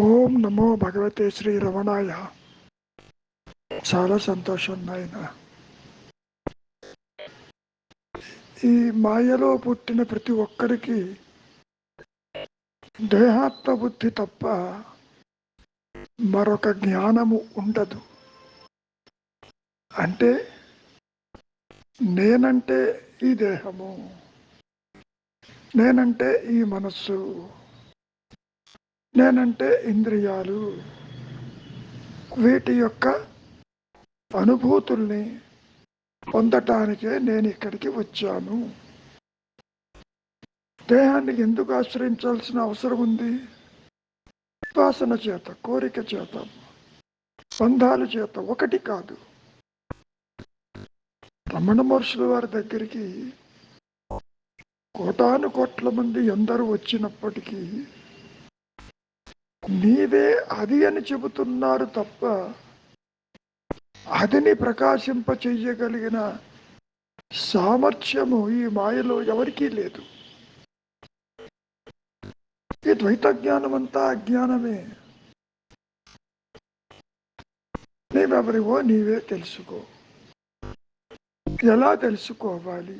ఓం నమో భగవతే శ్రీ రమణాయ. చాలా సంతోషం నాయన. ఈ మాయలో పుట్టిన ప్రతి ఒక్కరికి దేహాత్మ బుద్ధి తప్ప మరొక జ్ఞానము ఉండదు. అంటే నేనంటే ఈ దేహము, నేనంటే ఈ మనస్సు, నేనంటే ఇంద్రియాలు. వీటి యొక్క అనుభూతుల్ని పొందటానికే నేను ఇక్కడికి వచ్చాను. దేహాన్ని ఎందుకు ఆశ్రయించాల్సిన అవసరం ఉంది? వాసన చేత, కోరిక చేత, బంధాల చేత. ఒకటి కాదు. రమణ మహర్షుల వారి దగ్గరికి కోటాను కోట్ల మంది ఎందరూ వచ్చినప్పటికీ నీవే అది అని చెబుతున్నారు తప్ప అదిని ప్రకాశింప చెయ్యగలిగిన సామర్థ్యము ఈ మాయలో ఎవరికీ లేదు. ఈ ద్వైత జ్ఞానం అంతా అజ్ఞానమే. నీవెవరివో నీవే తెలుసుకో. ఎలా తెలుసుకోవాలి?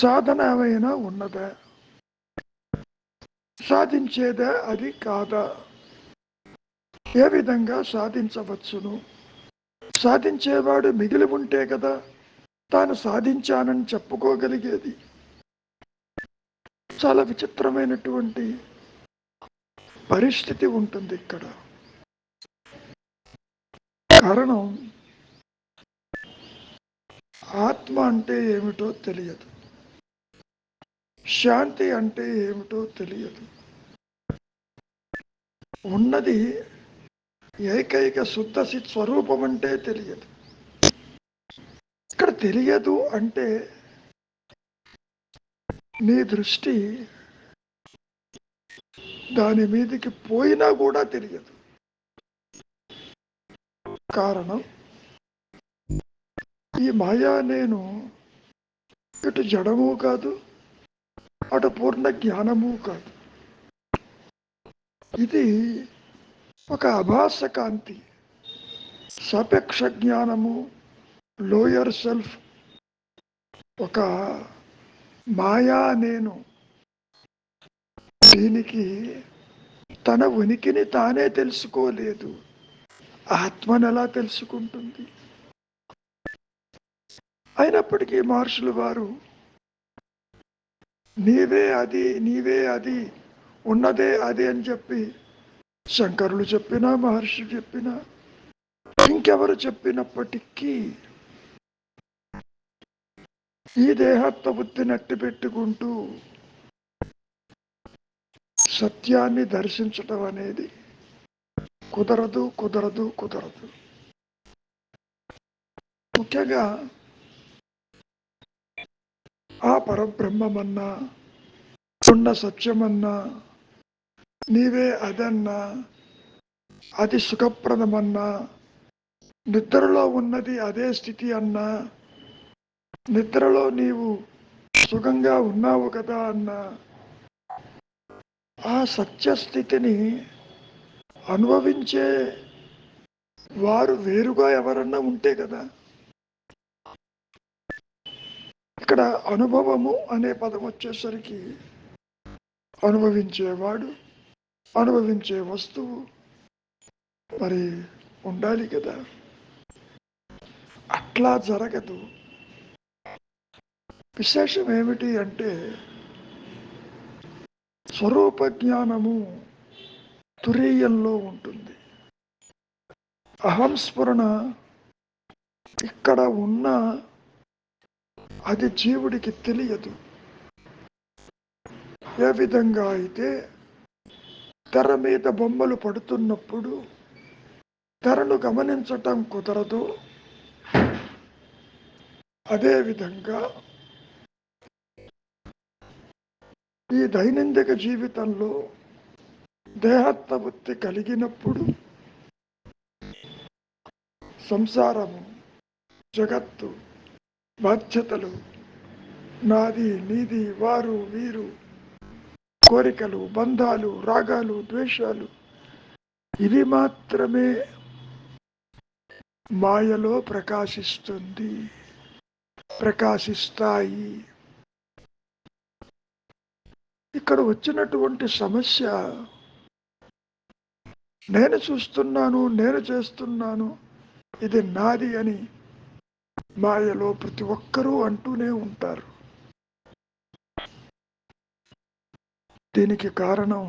సాధన ఏమైనా ఉన్నదా? సాధించేదా అది కాదా? ఏ విధంగా సాధించవచ్చును? సాధించేవాడు మిగిలి ఉంటే కదా తాను సాధించానని చెప్పుకోగలిగేది. చాలా విచిత్రమైనటువంటి పరిస్థితి ఉంటుంది ఇక్కడ. కారణం, ఆత్మ అంటే ఏమిటో తెలియదు, శాంతి అంటే ఏమిటో తెలియదు. ఉన్నది ఏకైక శుద్ధ చిత్ స్వరూపం అంటే తెలియదు. ఇక్కడ తెలియదు అంటే నీ దృష్టి దాని మీదకి పోయినా కూడా తెలియదు. కారణం, ఈ మాయా నేను ఇటు జడము కాదు, అటు పూర్ణ జ్ఞానము కాదు. ఇది ఒక అభాస కాంతి, సాపేక్ష జ్ఞానము, లోయర్ సెల్ఫ్. ఒక మాయా నేను దీనికి తన ఉనికిని తానే తెలుసుకోలేదు. ఆత్మను ఎలా తెలుసుకుంటుంది? అయినప్పటికీ మహర్షులు వారు నీవే అది, నీవే అది, ఉన్నదే అది అని చెప్పి శంకరులు చెప్పినా, మహర్షులు చెప్పినా, ఇంకెవరు చెప్పినప్పటికీ ఈ దేహత్వ బుద్ధిని అట్టి పెట్టుకుంటూ సత్యాన్ని దర్శించటం అనేది కుదరదు, కుదరదు, కుదరదు. ముఖ్యంగా ఆ పరబ్రహ్మమన్నా, ఉన్న సత్యమన్నా, నీవే అదన్నా, అది సుఖప్రదమన్నా, నిద్రలో ఉన్నది అదే స్థితి అన్నా, నిద్రలో నీవు సుఖంగా ఉన్నావు కదా అన్నా, ఆ సత్యస్థితిని అనుభవించే వారు వేరుగా ఎవరన్నా ఉంటే కదా. ఇక్కడ అనుభవము అనే పదం వచ్చేసరికి అనుభవించేవాడు, అనుభవించే వస్తువు మరి ఉండాలి కదా. అట్లా జరగదు. విశేషం ఏమిటి అంటే స్వరూప జ్ఞానము తురీయంలో ఉంటుంది. అహంస్ఫురణ ఇక్కడ ఉన్న అది జీవుడికి తెలియదు. ఏ విధంగా అయితే తెర మీద బొమ్మలు పడుతున్నప్పుడు తెరను గమనించటం కుదరదు, అదేవిధంగా ఈ దైనందిక జీవితంలో దేహత్వ బుద్ధి కలిగినప్పుడు సంసారము, జగత్తు, బాధ్యతలు, నాది, నీది, వారు, వీరు, కోరికలు, బంధాలు, రాగాలు, ద్వేషాలు, ఇది మాత్రమే మాయలో ప్రకాశిస్తాయి. ఇక్కడ వచ్చినటువంటి సమస్య, నేను చూస్తున్నాను, నేను చేస్తున్నాను, ఇది నాది అని మాయలో ప్రతి ఒక్కరూ అంటూనే ఉంటారు. దీనికి కారణం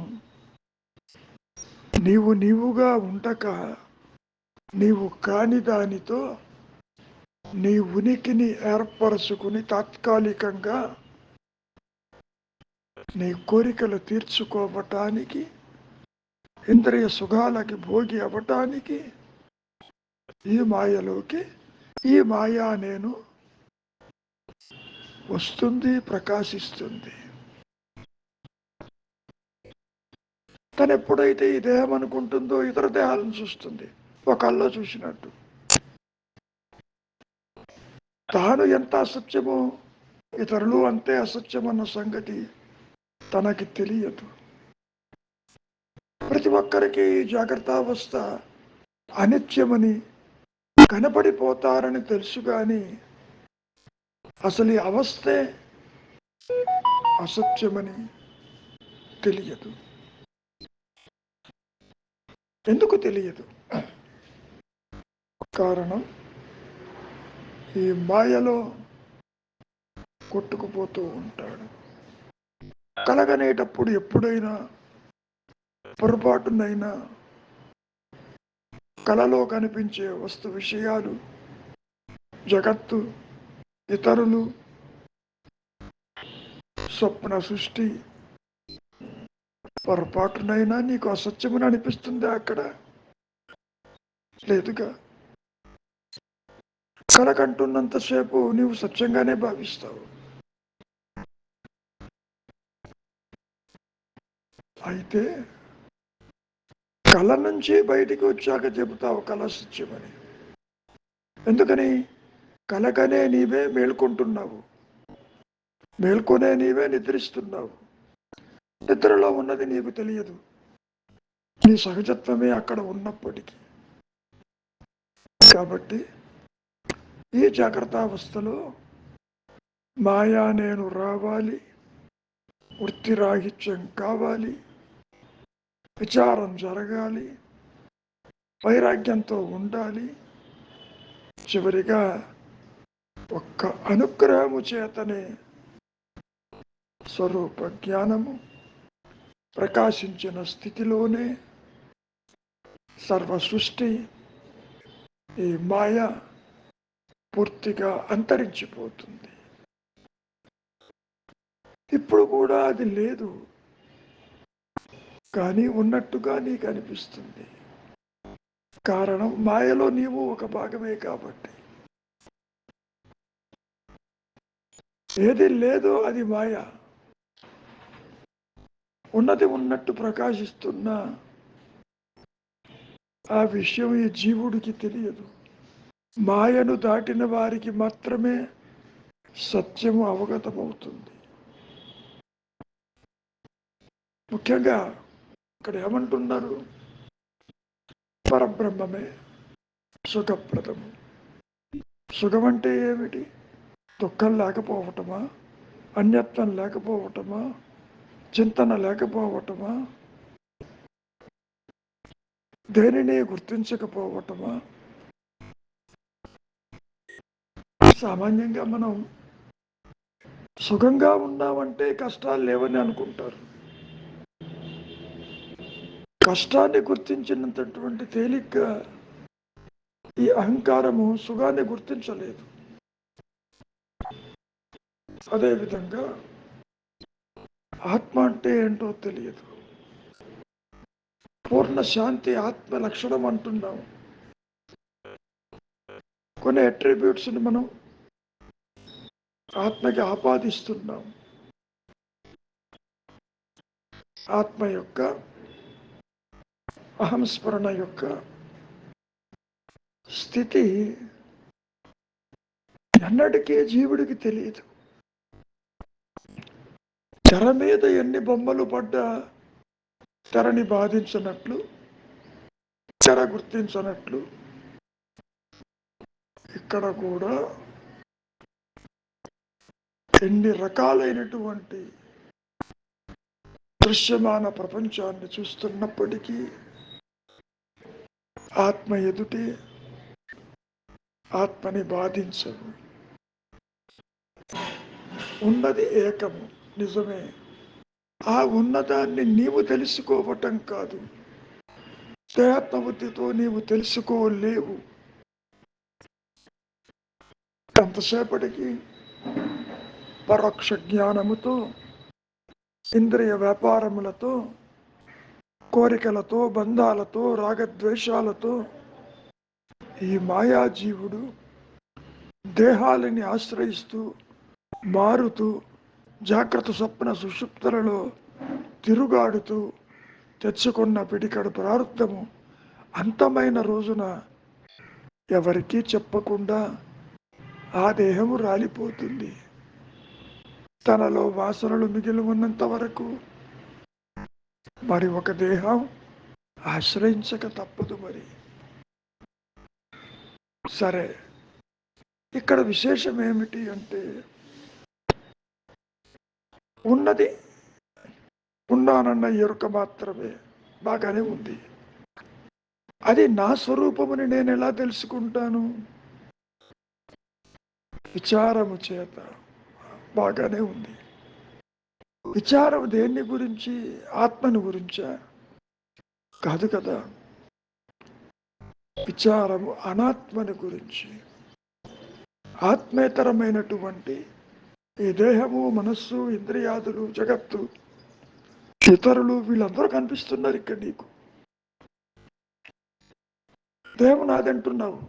నీవుగా ఉండక నీవు కాని దానితో నీ ఉనికిని ఏర్పరచుకుని తాత్కాలికంగా నీ కోరికలు తీర్చుకోవటానికి, ఇంద్రియ సుఖాలకి భోగి అవ్వటానికి ఈ మాయలోకి ఈ మాయా నేను వస్తుంది, ప్రకాశిస్తుంది. తను ఎప్పుడైతే ఈ దేహం అనుకుంటుందో ఇతర దేహాలను చూస్తుంది, ఒక కల్లో చూసినట్టు. తాను ఎంత అసత్యమో ఇతరులు అంతే అసత్యమన్న సంగతి తనకి తెలియదు. ప్రతి ఒక్కరికి జాగ్రత్తావస్థ అనిత్యమని కనపడిపోతారని తెలుసు, కానీ అసలు ఈ అవస్థే అసత్యమని తెలియదు. ఎందుకు తెలియదు? కారణం ఈ మాయలో కొట్టుకుపోతూ ఉంటాడు. కలగనేటప్పుడు ఎప్పుడైనా పొరపాటునైనా కలలో కనిపించే వస్తు విషయాలు, జగత్తు, ఇతరులు, స్వప్న సృష్టి పొరపాటునైనా నీకు అసత్యమని అనిపిస్తుందా? అక్కడ లేదుగా. కలకంటున్నంతసేపు నీవు సత్యంగానే భావిస్తావు. అయితే కళ నుంచి బయటికి వచ్చాక చెబుతావు కళ సత్యమని. ఎందుకని? కలకనే నీవే మేల్కొంటున్నావు, మేల్కొనే నీవే నిద్రిస్తున్నావు. నిద్రలో ఉన్నది నీకు తెలియదు, నీ సహజత్వమే అక్కడ ఉన్నప్పటికీ. కాబట్టి ఈ జాగ్రత్తావస్థలో మాయా నేను రావాలి, వృత్తి రాహిత్యం కావాలి, విచారం జరగాలి, వైరాగ్యంతో ఉండాలి. చివరిగా ఒక్క అనుగ్రహము చేతనే స్వరూప జ్ఞానము ప్రకాశించిన స్థితిలోనే సర్వ సృష్టి, ఈ మాయ పూర్తిగా అంతరించిపోతుంది. ఇప్పుడు కూడా అది లేదు, కానీ ఉన్నట్టుగా నీకు అనిపిస్తుంది. కారణం మాయలో నీవు ఒక భాగమే కాబట్టి. ఏది లేదో అది మాయ, ఉన్నది ఉన్నట్టు ప్రకాశిస్తున్న ఆ విషయం ఈ జీవుడికి తెలియదు. మాయను దాటిన వారికి మాత్రమే సత్యము అవగతమవుతుంది. ముఖ్యంగా ఇక్కడ ఏమంటున్నారు? పరబ్రహ్మమే సుఖప్రదము. సుఖం అంటే ఏమిటి? దుఃఖం లేకపోవటమా, అన్యత్వం లేకపోవటమా, చింతన లేకపోవటమా, దేనిని గుర్తించకపోవటమా? సామాన్యంగా మనం సుఖంగా ఉన్నామంటే కష్టాలు లేవని అనుకుంటారు. కష్టాన్ని గుర్తించినంతటువంటి తేలిగ్గా ఈ అహంకారము సుఖాన్ని గుర్తించలేదు. అదేవిధంగా ఆత్మ అంటే ఏంటో తెలియదు. పూర్ణ శాంతి ఆత్మ లక్షణం అంటున్నాం. కొన్ని అట్రిబ్యూట్స్ని మనం ఆత్మకి ఆపాదిస్తున్నాం. ఆత్మ యొక్క అహంస్మరణ యొక్క స్థితి ఎన్నటికీ జీవుడికి తెలియదు. తెర మీద ఎన్ని బొమ్మలు పడ్డా తెరని బాధించినట్లు ఇక్కడ గుర్తించనట్లు ఇక్కడ కూడా ఎన్ని రకాలైనటువంటి దృశ్యమాన ప్రపంచాన్ని చూస్తున్నప్పటికీ ఆత్మ ఎదుటి ఆత్మని బాధించవు. ఉన్నది ఏకము, నిజమే. ఆ ఉన్నదాన్ని నీవు తెలుసుకోవటం కాదు, దేహాత్మబుద్ధితో నీవు తెలుసుకోలేవు. ఎంతసేపటికి పరోక్ష జ్ఞానముతో, ఇంద్రియ వ్యాపారములతో, కోరికలతో, బంధాలతో, రాగద్వేషాలతో ఈ మాయాజీవుడు దేహాలని ఆశ్రయిస్తూ మారుతూ జాగ్రత్త స్వప్న సుషుప్తులలో తిరుగాడుతూ తెచ్చుకున్న పిడికడు ప్రారంధము అంతమైన రోజున ఎవరికీ చెప్పకుండా ఆ దేహము రాలిపోతుంది. తనలో వాసనలు మిగిలి ఉన్నంత వరకు మరి ఒక దేహం ఆశ్రయించక తప్పదు. మరి సరే, ఇక్కడ విశేషం ఏమిటి అంటే, ఉన్నది ఉన్నానన్న ఎరుక మాత్రమే బాగానే ఉంది. అది నా స్వరూపమని నేను ఎలా తెలుసుకుంటాను? విచారము చేత. బాగానే ఉంది. విచారం దేన్ని గురించి? ఆత్మను గురించా? కాదు కదా. విచారము అనాత్మని గురించి. ఆత్మేతరమైనటువంటి ఈ దేహము, మనస్సు, ఇంద్రియాదులు, జగత్తు, ఇతరులు వీళ్ళందరూ కనిపిస్తున్నారు ఇక్కడ నీకు. దేహం నాదంటున్నావు.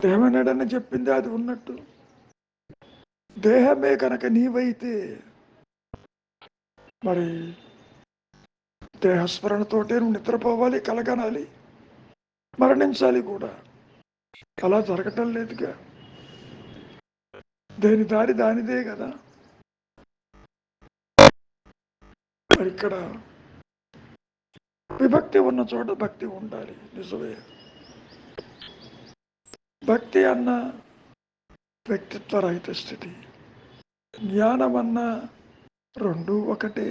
దేహమేనాడని చెప్పింది అది ఉన్నట్టు. దేహమే కనుక నీవైతే మరి దేహస్మరణతోటే నువ్వు నిద్రపోవాలి, కలగనాలి, మరణించాలి కూడా. అలా జరగటం లేదుగా. దేని దారి దానిదే కదా. మరి ఇక్కడ విభక్తి ఉన్న చోట భక్తి ఉండాలి, నిజమే. భక్తి అన్న వ్యక్తిత్వ రహిత స్థితి, జ్ఞానం అన్న రెండు ఒకటే.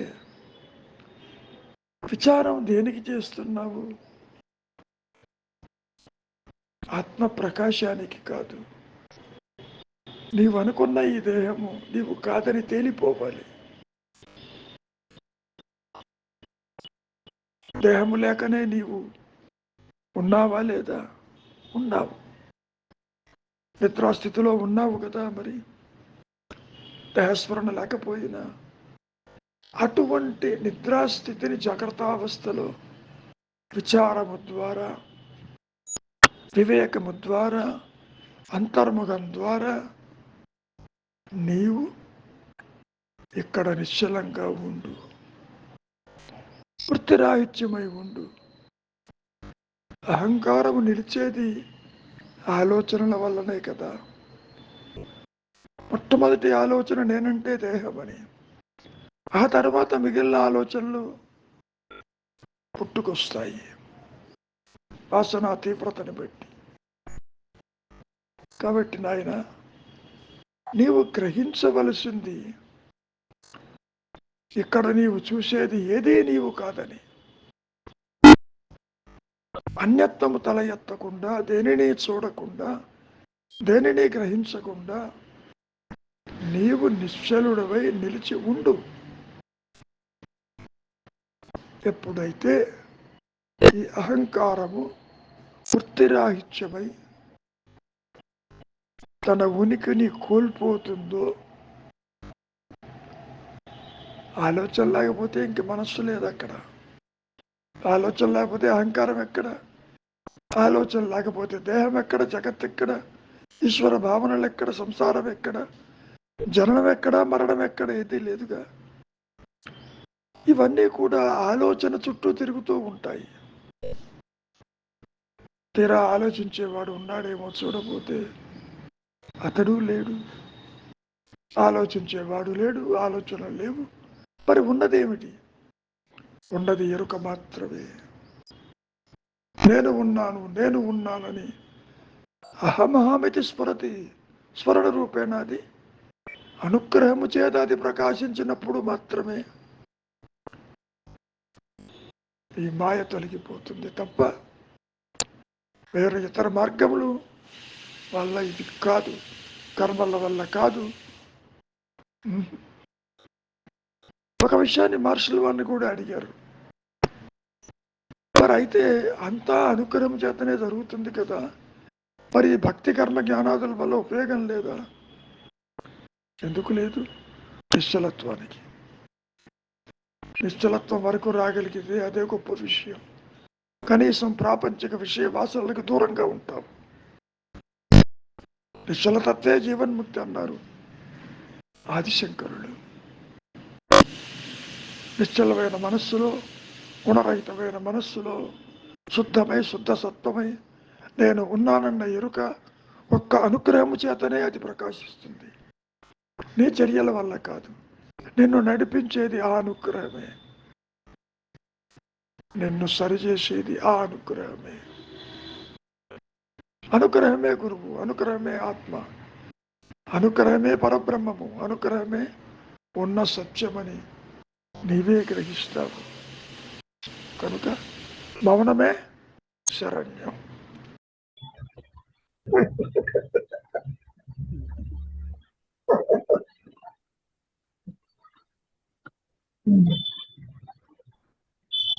విచారం దేనికి చేస్తున్నావు? ఆత్మ ప్రకాశానికి కాదు. నీవు అనుకున్న ఈ దేహము నీవు కాదని తేలిపోవాలి. దేహము లేకనే నీవు ఉన్నావా లేదా? ఉన్నావు. నిద్రాస్థితిలో ఉన్నావు కదా. మరి దేహస్మరణ లేకపోయినా అటువంటి నిద్రాస్థితిని జాగ్రత్తావస్థలో విచారము ద్వారా, వివేకము ద్వారా, అంతర్ముఖం ద్వారా నీవు ఇక్కడ నిశ్చలంగా ఉండు, వృత్తిరాహిత్యమై ఉండు. అహంకారము నిలిచేది ఆలోచనల వల్లనే కదా. మొట్టమొదటి ఆలోచన నేనంటే దేహమని. ఆ తర్వాత మిగిలిన ఆలోచనలు పుట్టుకొస్తాయి వాసన తీవ్రతను బట్టి. కాబట్టి నాయన, నీవు గ్రహించవలసింది ఇక్కడ నీవు చూసేది ఏదీ నీవు కాదని. అన్యత్వము తల ఎత్తకుండా, దేనిని చూడకుండా, దేనిని గ్రహించకుండా నీవు నిశ్చలుడవై నిలిచి ఉండు. ఎప్పుడైతే ఈ అహంకారము వృత్తిరాహిత్యమై తన ఉనికిని కోల్పోతుందో, ఆలోచన లేకపోతే ఇంక మనస్సు లేదు అక్కడ. ఆలోచన లేకపోతే అహంకారం ఎక్కడ? ఆలోచన లేకపోతే దేహం ఎక్కడ? జగత్ ఎక్కడ? ఈశ్వర భావనలు ఎక్కడ? సంసారం ఎక్కడ? జననం ఎక్కడ? మరణం ఎక్కడ? ఏదీ లేదుగా. ఇవన్నీ కూడా ఆలోచన చుట్టూ తిరుగుతూ ఉంటాయి. తీరా ఆలోచించేవాడు ఉన్నాడేమో చూడబోతే అతడు లేడు. ఆలోచించేవాడు లేడు, ఆలోచనలు లేవు. మరి ఉన్నదేమిటి? ఉన్నది ఎరుక మాత్రమే. నేను ఉన్నాను నేను ఉన్నానని అహమహమితి స్ఫురతి స్మరణ రూపేణ అది అనుగ్రహము చేత అది ప్రకాశించినప్పుడు మాత్రమే ఈ మాయ తొలగిపోతుంది తప్ప వేరే ఇతర మార్గములు వల్ల ఇది కాదు, కర్మల వల్ల కాదు. ఒక విషయాన్ని మార్షల్ వారిని కూడా అడిగారు, మరి అయితే అంతా అనుగ్రహం చేతనే జరుగుతుంది కదా, మరి భక్తి కర్మ జ్ఞానాదుల వల్ల ఉపయోగం లేదా? ఎందుకు లేదు? నిశ్చలత్వానికి. నిశ్చలత్వం వరకు రాగలిగితే అదే గొప్ప విషయం. కనీసం ప్రాపంచిక విషయ వాసనలకు దూరంగా ఉంటాం. నిశ్చలతత్వే జీవన్ముక్తి అన్నారు ఆదిశంకరుడు. నిశ్చలమైన మనస్సులో, గుణరహితమైన మనస్సులో శుద్ధమై శుద్ధ సత్వమై నేను ఉన్నానన్న ఎరుక ఒక్క అనుగ్రహము చేతనే అది ప్రకాశిస్తుంది. నీ చర్యల వల్ల కాదు. నిన్ను నడిపించేది ఆ అనుగ్రహమే, నిన్ను సరిచేసేది ఆ అనుగ్రహమే. అనుగ్రహమే గురువు, అనుగ్రహమే ఆత్మ, అనుగ్రహమే పరబ్రహ్మము, అనుగ్రహమే ఉన్న సత్యమని నీవే గ్రహిస్తావు. కనుక మౌనమే శరణ్యం.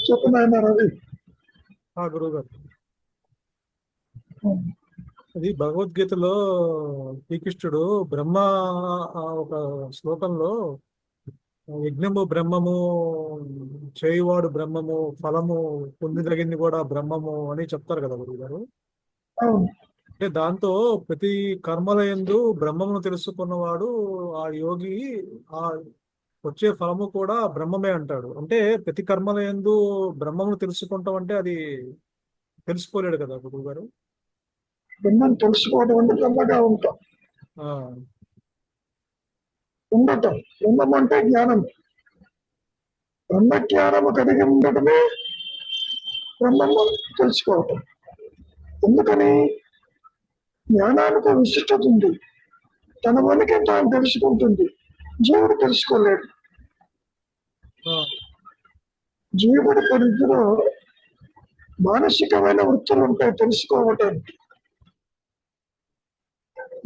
చెప్పిన రవి గురువు గారు, అది భగవద్గీతలో శ్రీకృష్ణుడు బ్రహ్మ ఒక శ్లోకంలో యజ్ఞము బ్రహ్మము, చేయువాడు బ్రహ్మము, ఫలము పొందదగింది కూడా బ్రహ్మము అని చెప్తారు కదా గురువు గారు. అంటే దాంతో ప్రతి కర్మల యందు బ్రహ్మమును తెలుసుకున్నవాడు ఆ యోగి ఆ వచ్చే ఫలము కూడా బ్రహ్మమే అంటాడు. అంటే ప్రతి కర్మల యందు బ్రహ్మమును తెలుసుకుంటాం అంటే అది తెలుసుకోలేడు కదా గురువు గారు. బ్రహ్మం తెలుసుకోవడం అంటే బ్రహ్మగా ఉంటాం, ఉండటం. బ్రహ్మం అంటే జ్ఞానం. బ్రహ్మ జ్ఞానము కలిగి ఉండటమే బ్రహ్మము తెలుసుకోవటం. ఎందుకని? జ్ఞానానికి విశిష్టత ఉంది. తన మనకే తాను తెలుసుకుంటుంది, జీవుడు తెలుసుకోలేడు. జీవుడి పరిధిలో మానసికమైన వృత్తులు ఉంటాయి తెలుసుకోవటానికి.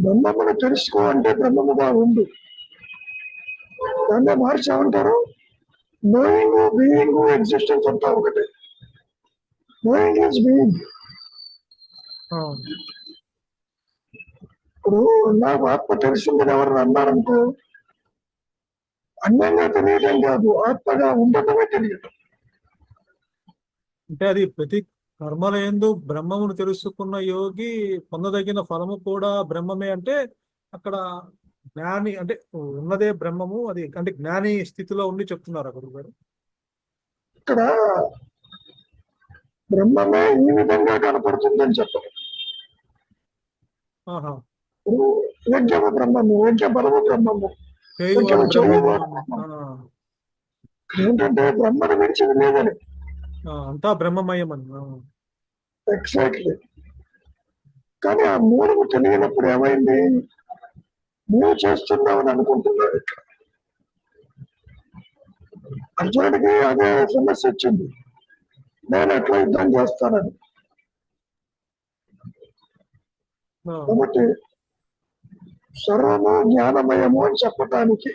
బ్రహ్మమును తెలుసుకో అంటే బ్రహ్మముగా ఉంది. దాన్ని మార్చామంటారు నోయింగ్, బీయింగ్, ఎగ్జిస్టెన్స్ అంతా ఒకటే. Knowing is being. ఇప్పుడు నాకు ఆత్మ తెలిసిందని ఎవరు అన్నారనుకో, అన్నంగా తెలియటం కాదు, ఆత్మగా ఉండటమే తెలియటం. అంటే అది ప్రతి కర్మల యందు బ్రహ్మమును తెలుసుకున్న యోగి పొందదగిన ఫలము కూడా బ్రహ్మమే. అంటే అక్కడ జ్ఞాని అంటే ఉన్నదే బ్రహ్మము, అది అంటే జ్ఞాని స్థితిలో ఉండి చెప్తున్నారు గురువు గారు. ఇక్కడ బ్రహ్మమే ఈ విధంగా కనపడుతుందని చెప్పడం. యజ్ఞము బ్రహ్మము, యజ్ఞ బలము బ్రహ్మము, ఏంటంటే బ్రహ్మను మించింది లేదని, అంతా బ్రహ్మమయం అని. ఎగ్జాక్ట్లీ. కానీ ఆ మూలము తెలియనప్పుడు ఏమైంది? నువ్వు చేస్తున్నావని అనుకుంటున్నావు. ఇక్కడ అర్జునుడికి అదే సమస్య వచ్చింది, నేను ఎట్లా యుద్ధం చేస్తానని. కాబట్టి సర్వము జ్ఞానమయము అని చెప్పటానికి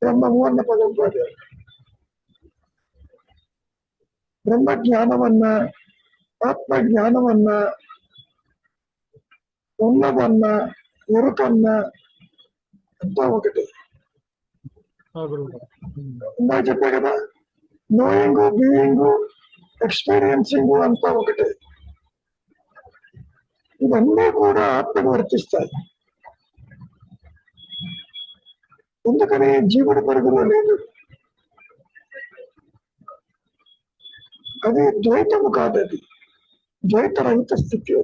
బ్రహ్మము అన్న పదం పడారు. బ్రహ్మ జ్ఞానం అన్నా, ఆత్మ జ్ఞానం అన్నా, ఉన్నదన్నా, ఎరుకన్నా అంతా ఒకటి. ఇందాక చెప్పే కదా, నోయింగ్, బీయింగ్, ఎక్స్పీరియన్సింగ్ అంతా ఒకటే. ఇవన్నీ కూడా ఆత్మకు వర్తిస్తాయి. ఎందుకని? జీవుడి పరుగులో లేదు. అది ద్వైతము కాదు, అది ద్వైత రహిత స్థితి.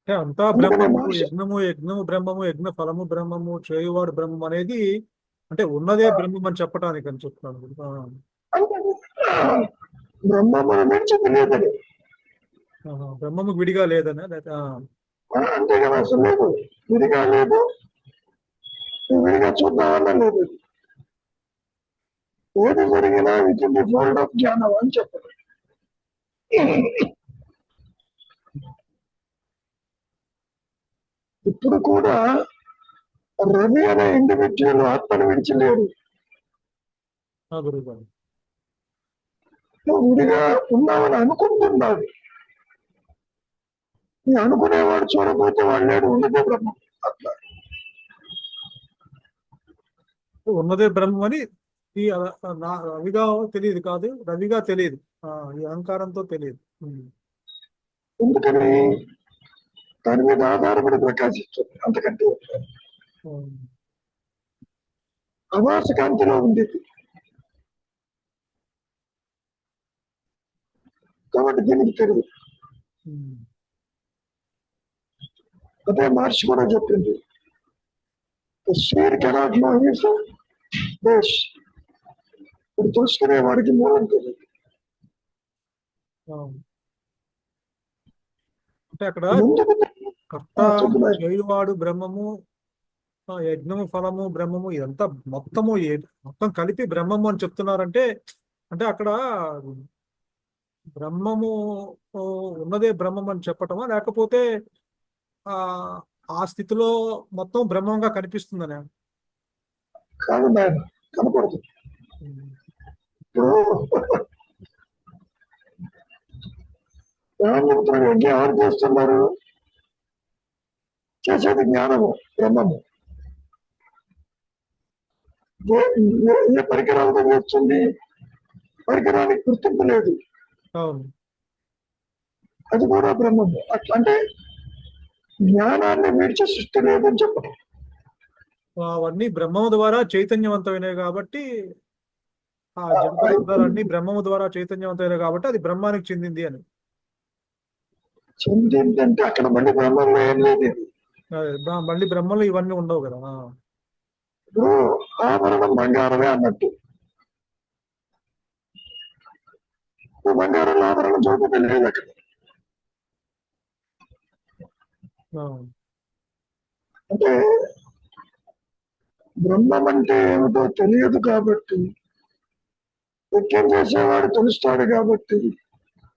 అంతా బ్రహ్మము, యజ్ఞము యజ్ఞము బ్రహ్మము, యజ్ఞ ఫలము బ్రహ్మము, చేయువాడు బ్రహ్మం అనేది అంటే ఉన్నదే బ్రహ్మం అని చెప్పడానికి అని చెప్తాను. బ్రహ్మమును మించింది లేదని. బ్రహ్మము విడిగా లేదనా అంతే కదా, అసలు లేదు, విడిగా లేదు, నువ్వు విడిగా చూద్దామన్నా లేదు. ఏది జరిగినా with in the fold of జ్ఞానం అని చెప్పారు. ఇప్పుడు కూడా రవి అనే ఇండివిజువల్ ఆత్మను విడిచిలేడు. గురువు గారు. నువ్వు విడిగా ఉన్నావని అనుకుంటున్నావు. నీ అనుకునేవాడు చూడబోతే వాడు లేడు, ఉన్నదే బ్రహ్మం. అట్లా ఉన్నదే బ్రహ్మం అని ఈ రవిగా తెలియదు, కాదు రవిగా తెలియదు, ఈ అహంకారంతో తెలియదు. ఎందుకని దాని మీద ఆధారపడి ప్రకాశిస్తుంది. అంతకంటే అవాస కాంతిలో ఉంది కాబట్టి దీనికి తెలియదు. అదే మహర్షి కూడా చెప్పింది, speed cannot know his base. ఇప్పుడు తెలుసుకునే వాడికి మూలం తెలియదు. అంటే అక్కడ ఎందుకు కర్త చేయువాడు బ్రహ్మము, యజ్ఞము ఫలము బ్రహ్మము, ఇదంతా మొత్తం కలిపి బ్రహ్మము అని చెప్తున్నారంటే, అంటే అక్కడ బ్రహ్మము ఉన్నదే బ్రహ్మం అని చెప్పటమా, లేకపోతే ఆ స్థితిలో మొత్తం బ్రహ్మంగా కనిపిస్తుందనే? కాదు నాయన, కనపడదు. ఇప్పుడు యజ్ఞం ఎవరు చేస్తున్నారు? చేసేది జ్ఞానము, బ్రహ్మము. ఏ పరికరాలతో చేస్తుంది? పరికరానికి గుర్తింపు లేదు, అది కూడా బ్రహ్మము. అట్లంటే జ్ఞానాన్ని విడిచే సృష్టి లేదని చెప్పడం. అవన్నీ బ్రహ్మము ద్వారా చైతన్యవంతమైనవి కాబట్టి, ఆ జడ పదార్థాలన్నీ బ్రహ్మము ద్వారా చైతన్యవంతమైనవి కాబట్టి అది బ్రహ్మానికి చెందింది అని. చెందింది అంటే అక్కడ మళ్ళీ బ్రహ్మంలో ఏం లేదు. మళ్ళీ బ్రహ్మలో ఇవన్నీ ఉండవు కదా. ఇప్పుడు ఆభరణం బంగారమే అన్నట్టు, బంగారం ఆభరణం చూపతే లేదు అక్కడ. అంటే బ్రహ్మం అంటే ఏమిటో తెలియదు కాబట్టి, యజ్ఞం చేసేవాడు తెలుస్తాడు కాబట్టి,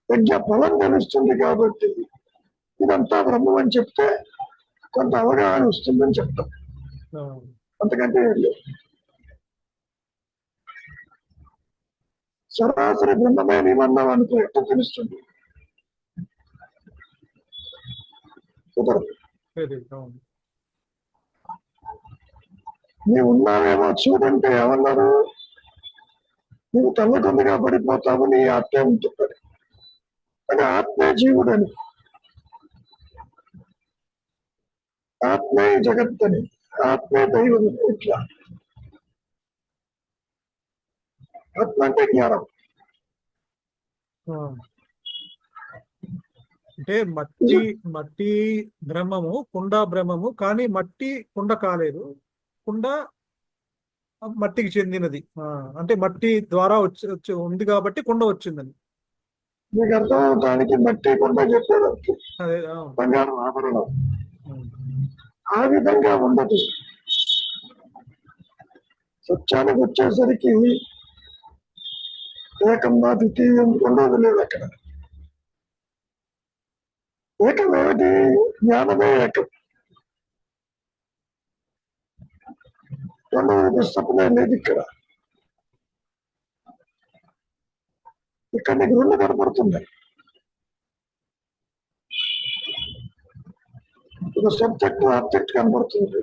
యజ్ఞ ఫలం తెలుస్తుంది కాబట్టి, ఇదంతా బ్రహ్మం అని చెప్తే కొంత అవగాహన వస్తుందని చెప్తాం. అంతకంటే సరాసరి బ్రహ్మమే నీవన్నాం అనుకో, ఎట్లా తెలుస్తుంది? కుదరదు. నీవు ఉన్నావేమో చూడంటే ఏమన్నారు? నువ్వు తల్లకొందగా పడిపోతావు, నీ ఆత్మే ఉంటుంది అని. ఆత్మే జీవుడని, ఆత్మే జగత్తని, ఆత్మే దైవం. ఇట్లా ఆత్మ అంటే జ్ఞానం. అంటే మట్టి బ్రహ్మము, కుండ బ్రహ్మము, కానీ మట్టి కుండ కాలేదు, కుండ మట్టికి చెందినది. అంటే మట్టి ద్వారా వచ్చి ఉంది కాబట్టి కుండ వచ్చిందని. మీకు అర్థం అవడానికి మట్టి కుండ చెప్పాడు, బంగారం ఆభరణం. ఆ విధంగా ఉండదు. సత్యానికి వచ్చేసరికి ఏకం నా ద్వితీయం ఉండదు లేదు అక్కడ. ఏకం ఏమిటి? జ్ఞానమే ఏకం. రెండవది పుస్తకమే లేదు ఇక్కడ. ఇక్కడ నీకు రెండు కనపడుతున్నాయి. ఒక సబ్జెక్ట్ ఆబ్జెక్ట్ కనపడుతుంది.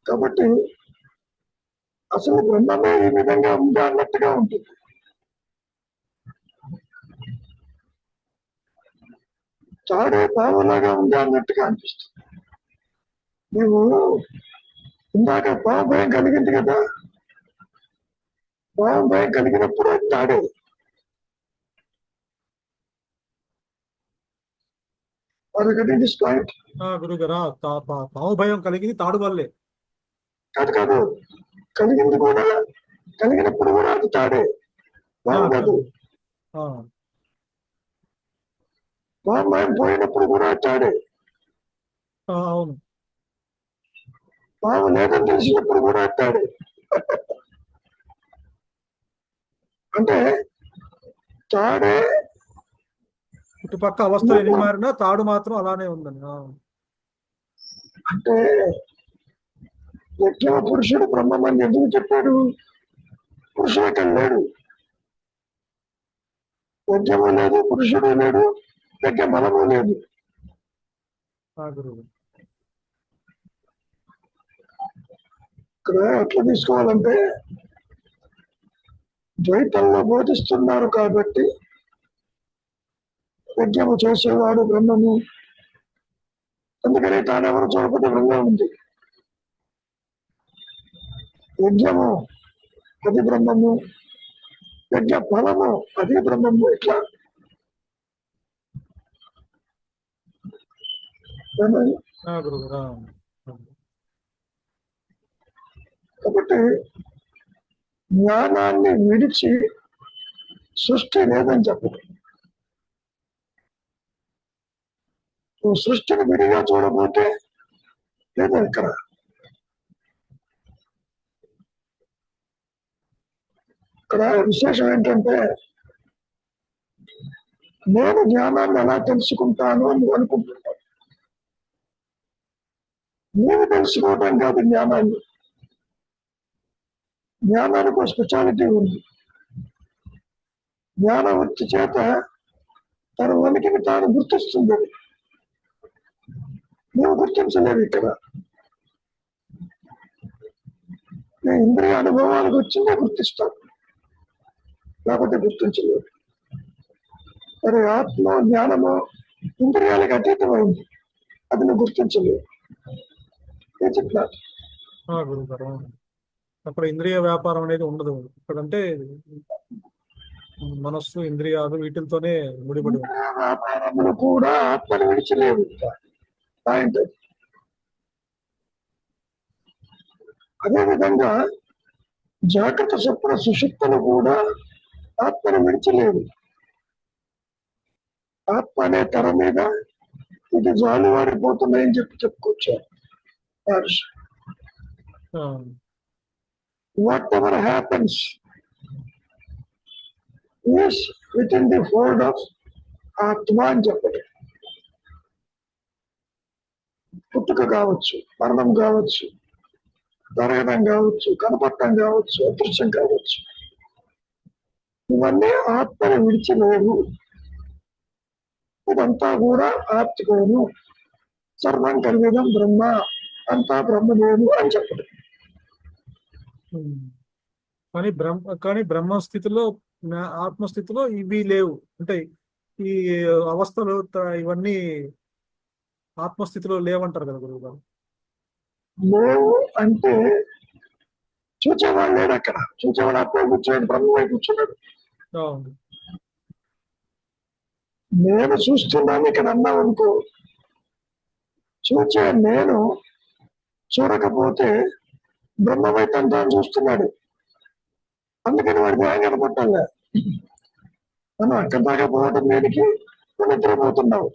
కాబట్టి అసలు బ్రహ్మమే ఈ విధంగా ఉందా అన్నట్టుగా ఉంటుంది. తాడే పావులాగా ఉందా అన్నట్టుగా అనిపిస్తుంది. నువ్వు ఇందాక పావు భయం కలిగింది కదా, పావు భయం కలిగినప్పుడు అది తాడే. గురుగారా, పాము భయం కలిగింది తాడు వల్లే. కాదు కాదు, కలిగింది కూడా, కలిగినప్పుడు కూడా అది తాడే, పాము కాదు. పాము పోయినప్పుడు కూడా తాడే. అవును, పాము లేదని తెలిసినప్పుడు కూడా తాడే. అంటే తాడే ఇటుపక్క అవస్థలు ఎన్ని మారినా తాడు మాత్రం అలానే ఉందండి. అంటే యజ్ఞ పురుషుడు బ్రహ్మమని ఎందుకు చెప్పాడు? పురుషుడు అక్కడ లేడు, యజ్ఞము లేదు, పురుషుడు లేడు, యజ్ఞ బలము లేదు. ఇక్కడ ఎట్లా తీసుకోవాలంటే, ద్వైతంలో బోధిస్తున్నారు కాబట్టి యజ్ఞము చేసేవాడు బ్రహ్మము, అందుకని తానెవరు చూడకపోతే బ్రహ్మ ఉంది. యజ్ఞము అది బ్రహ్మము, యజ్ఞ ఫలము అది బ్రహ్మము. ఇట్లా కాబట్టి జ్ఞానాన్ని విడిచి సృష్టి లేదని చెప్పదు. నువ్వు సృష్టిని విడిగా చూడబోతే లేదా ఇక్కడ ఇక్కడ విశేషం ఏంటంటే, నేను జ్ఞానాన్ని ఎలా తెలుసుకుంటాను అని నువ్వు అనుకుంటున్నావు. నేను తెలుసుకోవటం కాదు జ్ఞానాన్ని. జ్ఞానానికి ఒక స్పెషాలిటీ ఉంది. జ్ఞాన వృత్తి చేత తన ఉనికిని తాను గుర్తిస్తుంది. నువ్వు గుర్తించలేవు. ఇక్కడ నేను ఇంద్రియ అనుభవాలకు వచ్చిందే గుర్తిస్తాను, లేకపోతే గుర్తించలేవు. మరి ఆత్మ జ్ఞానము ఇంద్రియాలకు అతీతమైంది, అది నువ్వు గుర్తించలేవు. నేను చెప్పినా అక్కడ ఇంద్రియ వ్యాపారం అనేది ఉండదు. ఇక్కడంటే మనస్సు, ఇంద్రియాలు వీటితోనే ముడిపడి వ్యాపారములు కూడా ఆత్మను విడిచలేవు. పాయింట్. అదేవిధంగా జాగ్రత్త స్వప్న సుషుప్తులు కూడా ఆత్మను విడిచలేవు. ఆత్మ అనే తెర మీద ఇది జాలువారిపోతున్నాయని చెప్పుకొచ్చారు. What ever happens is with in the fold of ఆత్మ అని చెప్పండి. పుట్టుక కావచ్చు, మరణం కావచ్చు, జరగడం కావచ్చు, కనపడటం కావచ్చు, అదృశ్యం కావచ్చు, ఇవన్నీ ఆత్మని విడిచిలేవు. ఇదంతా కూడా ఆత్మను సర్వం కలిగిదం బ్రహ్మ, అంతా బ్రహ్మదేవు అని చెప్పడం. కానీ బ్రహ్మస్థితిలో, ఆత్మస్థితిలో ఇవి లేవు. అంటే ఈ అవస్థలు ఇవన్నీ ఆత్మస్థితిలో లేవంటారు కదా గురువు గారు. లేవు అంటే చూచేవాడు లేడు అక్కడ. చూచేవాడు ఆత్మ కూర్చోడు, బ్రహ్మమై కూర్చున్నాడు. నేను చూస్తున్నాను ఇక్కడ అన్నావు అనుకో, చూచే నేను చూడకపోతే బ్రహ్మమై తండ్రి చూస్తున్నాడు. అందుకని వాడి న్యాయం కనపట్టాలే. మనం అక్కడి దాకా పోవడం దేనికి? నువ్వు నిద్రపోతున్నావు.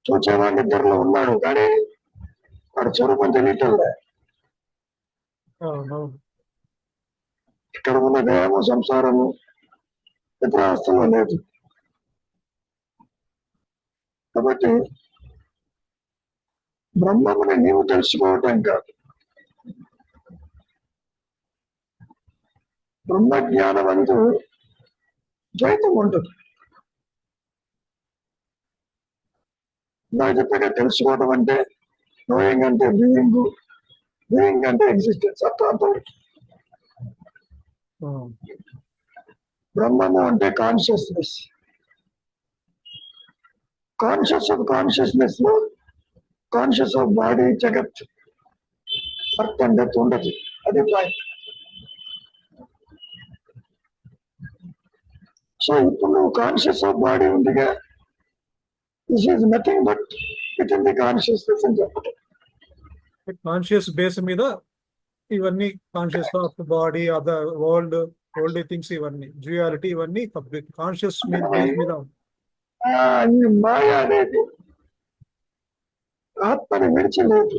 చూచేవాడి నిద్రలో ఉన్నాడు, కానీ వాడు స్వరూపం తెలియటంలే. ఇక్కడ ఉన్న దేహము, సంసారము నిద్రావస్థలో లేదు. కాబట్టి బ్రహ్మముని నీవు తెలుసుకోవటం కాదు, బ్రహ్మజ్ఞానం అంటూ ద్వైతం ఉంటుంది. నాకు చెప్పాక తెలుసుకోవడం అంటే నోయింగ్ అంటే బీయింగ్, బీయింగ్ అంటే ఎగ్జిస్టెన్స్, అర్థం. బ్రహ్మము అంటే కాన్షియస్నెస్. కాన్షియస్నెస్ లో కాన్షియస్ ఆఫ్ బాడీ, జగత్, బర్త్ అండ్ డెత్ ఉండదు. అది పాయింట్. సో ఇప్పుడు నువ్వు కాన్షియస్ ఆఫ్ బాడీ ఉందిగా, this is nothing but with in the consciousness అని చెప్పటం. కాన్షియస్ బేస్ మీద ఇవన్నీ conscious of body other world things ఇవన్నీ డ్యూయాలిటీ ఇవన్నీ కాన్షియస్ బేస్ మీద ఈ మాయ అనేది ఆత్మని విడిచలేదు.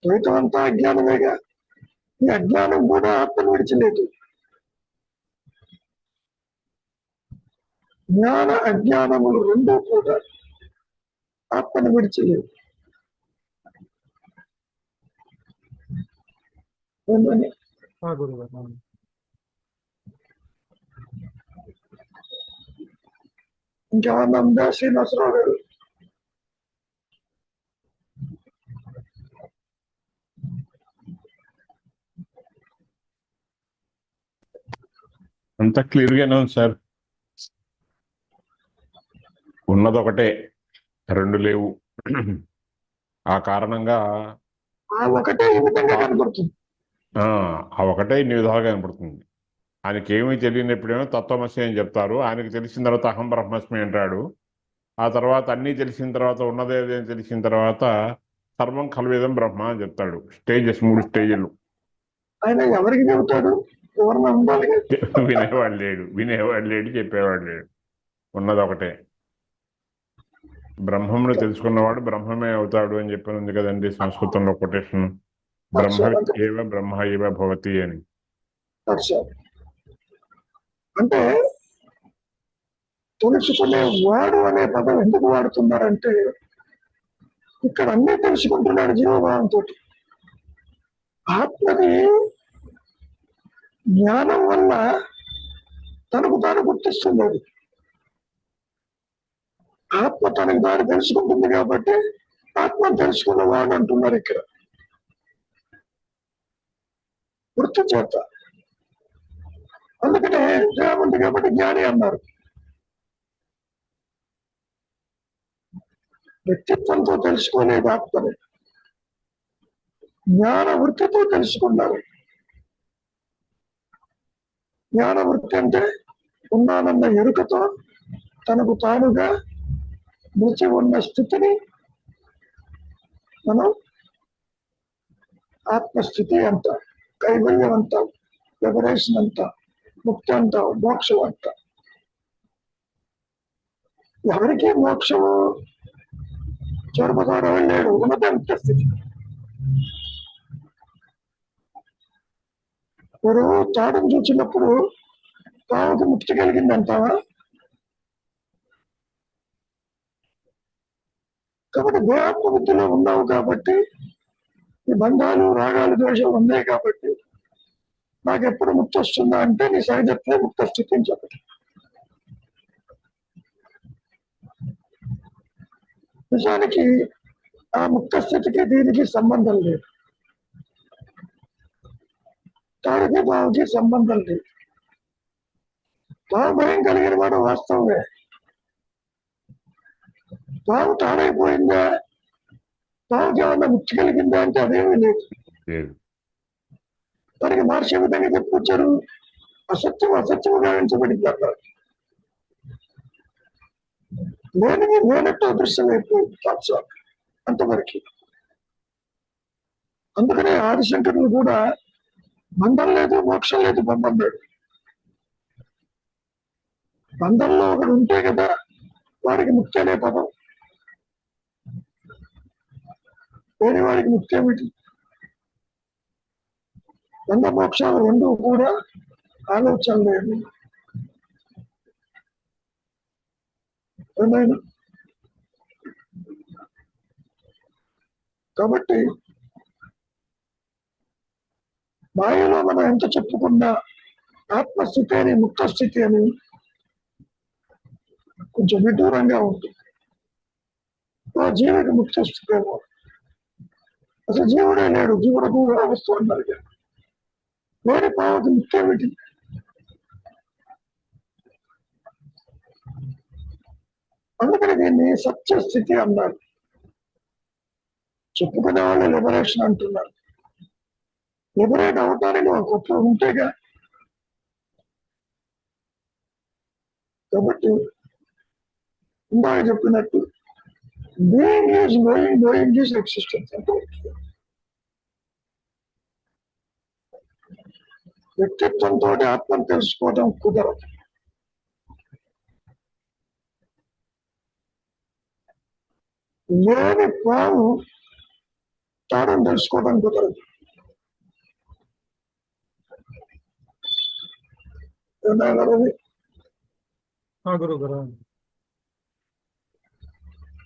ద్వైతమంతా అజ్ఞానమేగా, ఈ అజ్ఞానం కూడా ఆత్మను విడిచలేదు. జ్ఞాన అజ్ఞానములు రెండూ కూడా ఆత్మను విడిచలేవు. గురుగారు ఇంకేమన్నా ఉందా శ్రీనివాసరావు గారు? అంత క్లియర్గానే ఉంది సార్. ఉన్నదొకటే, రెండు లేవు. ఆ కారణంగా ఒకటే ఈ విధంగా కనబడుతుంది. ఆ ఒకటే ఇన్ని విధాలుగా కనపడుతుంది. ఆయనకి ఏమీ తెలియనప్పుడేమో తత్వమసి అని చెప్తారు. ఆయనకి తెలిసిన తర్వాత అహం బ్రహ్మస్మి అంటాడు. ఆ తర్వాత అన్నీ తెలిసిన తర్వాత ఉన్నదేది అని తెలిసిన తర్వాత సర్వం కల్వేదం బ్రహ్మ అని చెప్తాడు. స్టేజెస్, 3 స్టేజీలు. ఆయన ఎవరికి చెబుతాడు? ఎవరన్నా ఉండాలి. వినేవాడు లేడు, చెప్పేవాడు లేడు. ఉన్నది ఒకటే. బ్రహ్మమును తెలుసుకున్నవాడు బ్రహ్మమే అవుతాడు అని చెప్పి ఉంది కదండి సంస్కృతంలో కొటేషన్. బ్రహ్మ ఏవ భవతి అని. అంటే తెలుసుకునే వాడు అనే పదం ఎందుకు వాడుతున్నారంటే ఇక్కడ అన్నీ తెలుసుకుంటున్నాడు జీవభావంతో. ఆత్మని జ్ఞానం వల్ల తనకు తాను గుర్తిస్తుంది. అది ఆత్మ తనకు తాను తెలుసుకుంటుంది కాబట్టి ఆత్మ తెలుసుకున్నవాడు అంటున్నారు ఇక్కడ వృత్తి చేత. అందుకనే ఉంది కాబట్టి జ్ఞాని అన్నారు. వ్యక్తిత్వంతో తెలుసుకోలేదు ఆత్మని, జ్ఞాన వృత్తితో తెలుసుకున్నారు. జ్ఞాన వృత్తి అంటే ఉన్నానన్న ఎరుకతో తనకు తానుగా నిలిచి ఉన్న స్థితిని మనం ఆత్మస్థితి అంటాం, కైవల్యం అంటాం, లిబరేషన్ అంటాం, ముక్తి అంటాం, మోక్షం అంటాం. ఎవరికి మోక్షము చేరుపుతాడో లేడు, ఉన్నదే ముక్త స్థితి. మీరు తాడును చూసినప్పుడు తావుకు ముక్తి కలిగింది అంటావా? కాబట్టి దేహాత్మ బుద్ధిలో ఉన్నావు కాబట్టి, ఈ బంధాలు రాగాలు దోషాలు ఉన్నాయి కాబట్టి నాకు ఎప్పుడు ముక్తి వస్తుందా అంటే నీ సహజత్వే ముక్త స్థితి అని చెప్పదు. నిజానికి ఆ ముక్త స్థితికి దీనికి సంబంధం లేదు, తాడికి తావుకి సంబంధం లేదు. తావు భయం కలిగిన వాడు వాస్తవమే. తావు తాడైపోయిందా, తావుకి ఏమన్నా ముక్తి కలిగిందా అంటే అదేమీ లేదు. దానికి మహర్షి విధంగా చెప్పుకొచ్చారు, అసత్యం అసత్యముగా ఎంచబడింది అన్నారు. లేనిది లేనట్టు అదృశ్యం అయిపోయింది అంతవరకు. అందుకనే ఆదిశంకరులు కూడా బంధం లేదు మోక్షం లేదు పొందన్నాడు. బంధంలో ఒకడు ఉంటే కదా వాడికి ముక్తి అనే పదం. వేరే వాడికి ముక్తి ఏమిటి? బంధ మోక్షాలు రెండు కూడా ఆలోచన లేదు. కాబట్టి మాయలో మనం ఎంత చెప్పుకున్నా ఆత్మస్థితి అని ముక్త స్థితి అని కొంచెం విదూరంగా ఉంటుంది. ఆ జీవికి ముక్త స్థితి ఏమో, అసలు జీవుడే లేడు, జీవుడు అవస్థ అన్నారు. వేరే పావతి ముక్తి ఏమిటి? అందుకని దీన్ని సత్యస్థితి అన్నారు. చెప్పుకునే వాళ్ళు లిబరేషన్ అంటున్నారు. లిబరేట్ అవటానికి ఒక గొప్ప ఉంటేగా. కాబట్టి ఇందాక చెప్పినట్టు being is knowing, knowing is existence. అంటే వ్యక్తిత్వంతో ఆత్మను తెలుసుకోవడం కుదరదు. లేని పాము తాడని తెలుసుకోవడం కుదరదు. రవి, గురువు గారు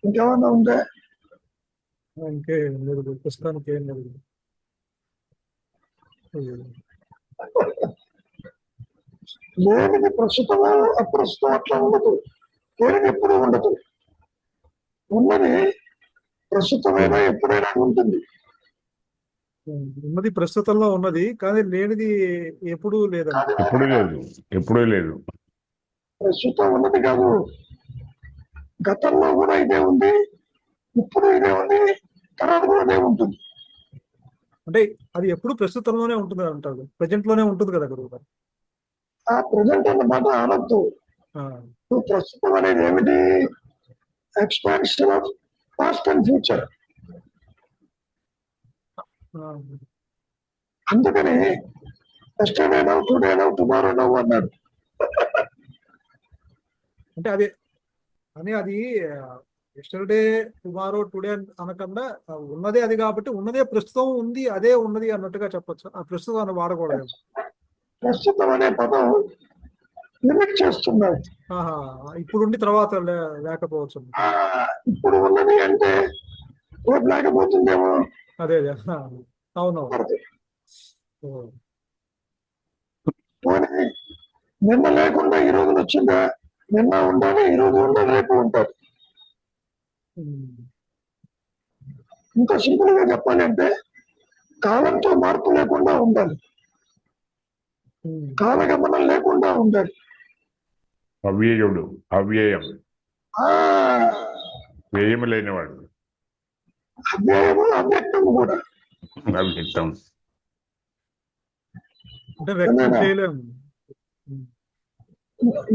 ఇంకేమన్నా ఉందా? ఇంకేం లేదు, ప్రస్తుతానికి ఏం లేదు. లేనిది ప్రస్తుతము అప్రస్తుతం అట్లా ఉండదు. లేనిది ఎప్పుడు ఉండదు. ఉన్నది ప్రస్తుతమైనా ఎప్పుడైనా ఉంటుంది. ఉన్నది ప్రస్తుతంలో ఉన్నది, కానీ లేనిది ఎప్పుడూ లేదండి. ఎప్పుడు లేదు, ఎప్పుడూ లేదు. ప్రస్తుతం ఉన్నది కాదు, గతంలో కూడా ఇదే ఉంది, ఇప్పుడు ఇదే ఉంది, తర్వాత కూడా అదే ఉంటుంది. అంటే అది ఎప్పుడు ప్రస్తుతంలోనే ఉంటుంది అంటారు, ప్రజెంట్ లోనే ఉంటుంది కదా గురువు గారు. ఆ ప్రజెంట్ అన్నమాట అనొద్దు. ప్రస్తుతం అనేది ఏమిటి? Expansion of past and future. అందుకని yesterday now, today now, tomorrow now అన్నాడు. అంటే అది ఎస్టర్డే, టుమారో, టుడే అనకుండా ఉన్నదే అది కాబట్టి ఉన్నదే ప్రస్తుతం ఉంది, అదే ఉన్నది అన్నట్టుగా చెప్పొచ్చు. ఆ ప్రస్తుతం అని వాడకూడదు. ప్రస్తుతం అనే పదం లిమిట్ చేస్తున్నాడు. ఇప్పుడు ఉండి తర్వాత లేకపోవచ్చు. ఇప్పుడు ఉన్నది అంటే రేపు లేకపోతుందేమో. అదే అవును. నిన్న లేకుండా ఈ రోజు వచ్చిందా? నిన్న ఉండాలి, ఈ రోజు ఉండాలి, రేపు ఉంటారు. ఇంకా సింపుల్ గా చెప్పాలి అంటే కాలంతో మార్పు లేకుండా ఉండాలి, కాలగమనం లేకుండా ఉండాలి. అవ్యయుడు, అవ్యయం, వ్యయం లేనివాడు. అవ్యయము, అవ్యక్తము కూడా. అవ్యక్తం అంటే వ్యక్తం చేయలేము.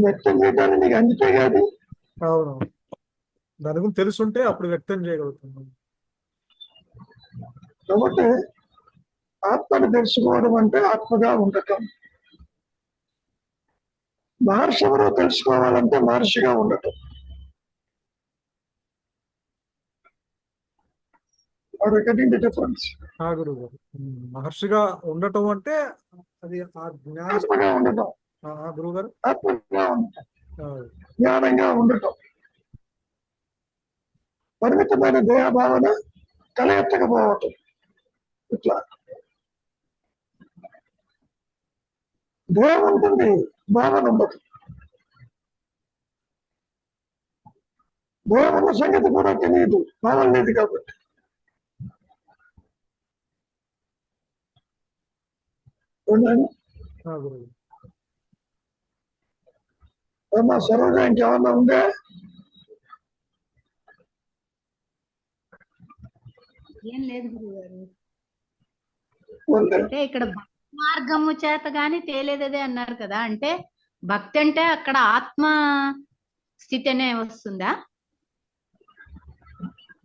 వ్యక్తం చేయడానికి నీకు అందుకే కాదు. అవును, దాని గురించి తెలుసుంటే అప్పుడు వ్యక్తం చేయగలుగుతున్నాం. కాబట్టి ఆత్మను తెలుసుకోవడం అంటే ఆత్మగా ఉండటం. మహర్షి ఎవరో తెలుసుకోవాలంటే మహర్షిగా ఉండటం. డిఫరెన్స్. గురువు గారు, మహర్షిగా ఉండటం అంటే అది ఆ ఆత్మగా ఉండటం. గురువు గారు, ఆత్మగా ఉండటం, జ్ఞానంగా ఉండటం, పరిమితమైన దేహభావన తలెత్తకపోవటం. ఇట్లా దేహం ఉంటుంది, భావన ఉండదు. దేహం ఉన్న సంగతి కూడా తెలియదు, భావన లేదు కాబట్టి. అమ్మా సరోజ, ఇంకేమన్నా ఉందా? ఏం లేదు గురుగారు. అంటే ఇక్కడ భక్తి మార్గము చేత గాని తేలేదదే అన్నారు కదా, అంటే భక్తి అంటే అక్కడ ఆత్మ స్థితి అనే వస్తుందా?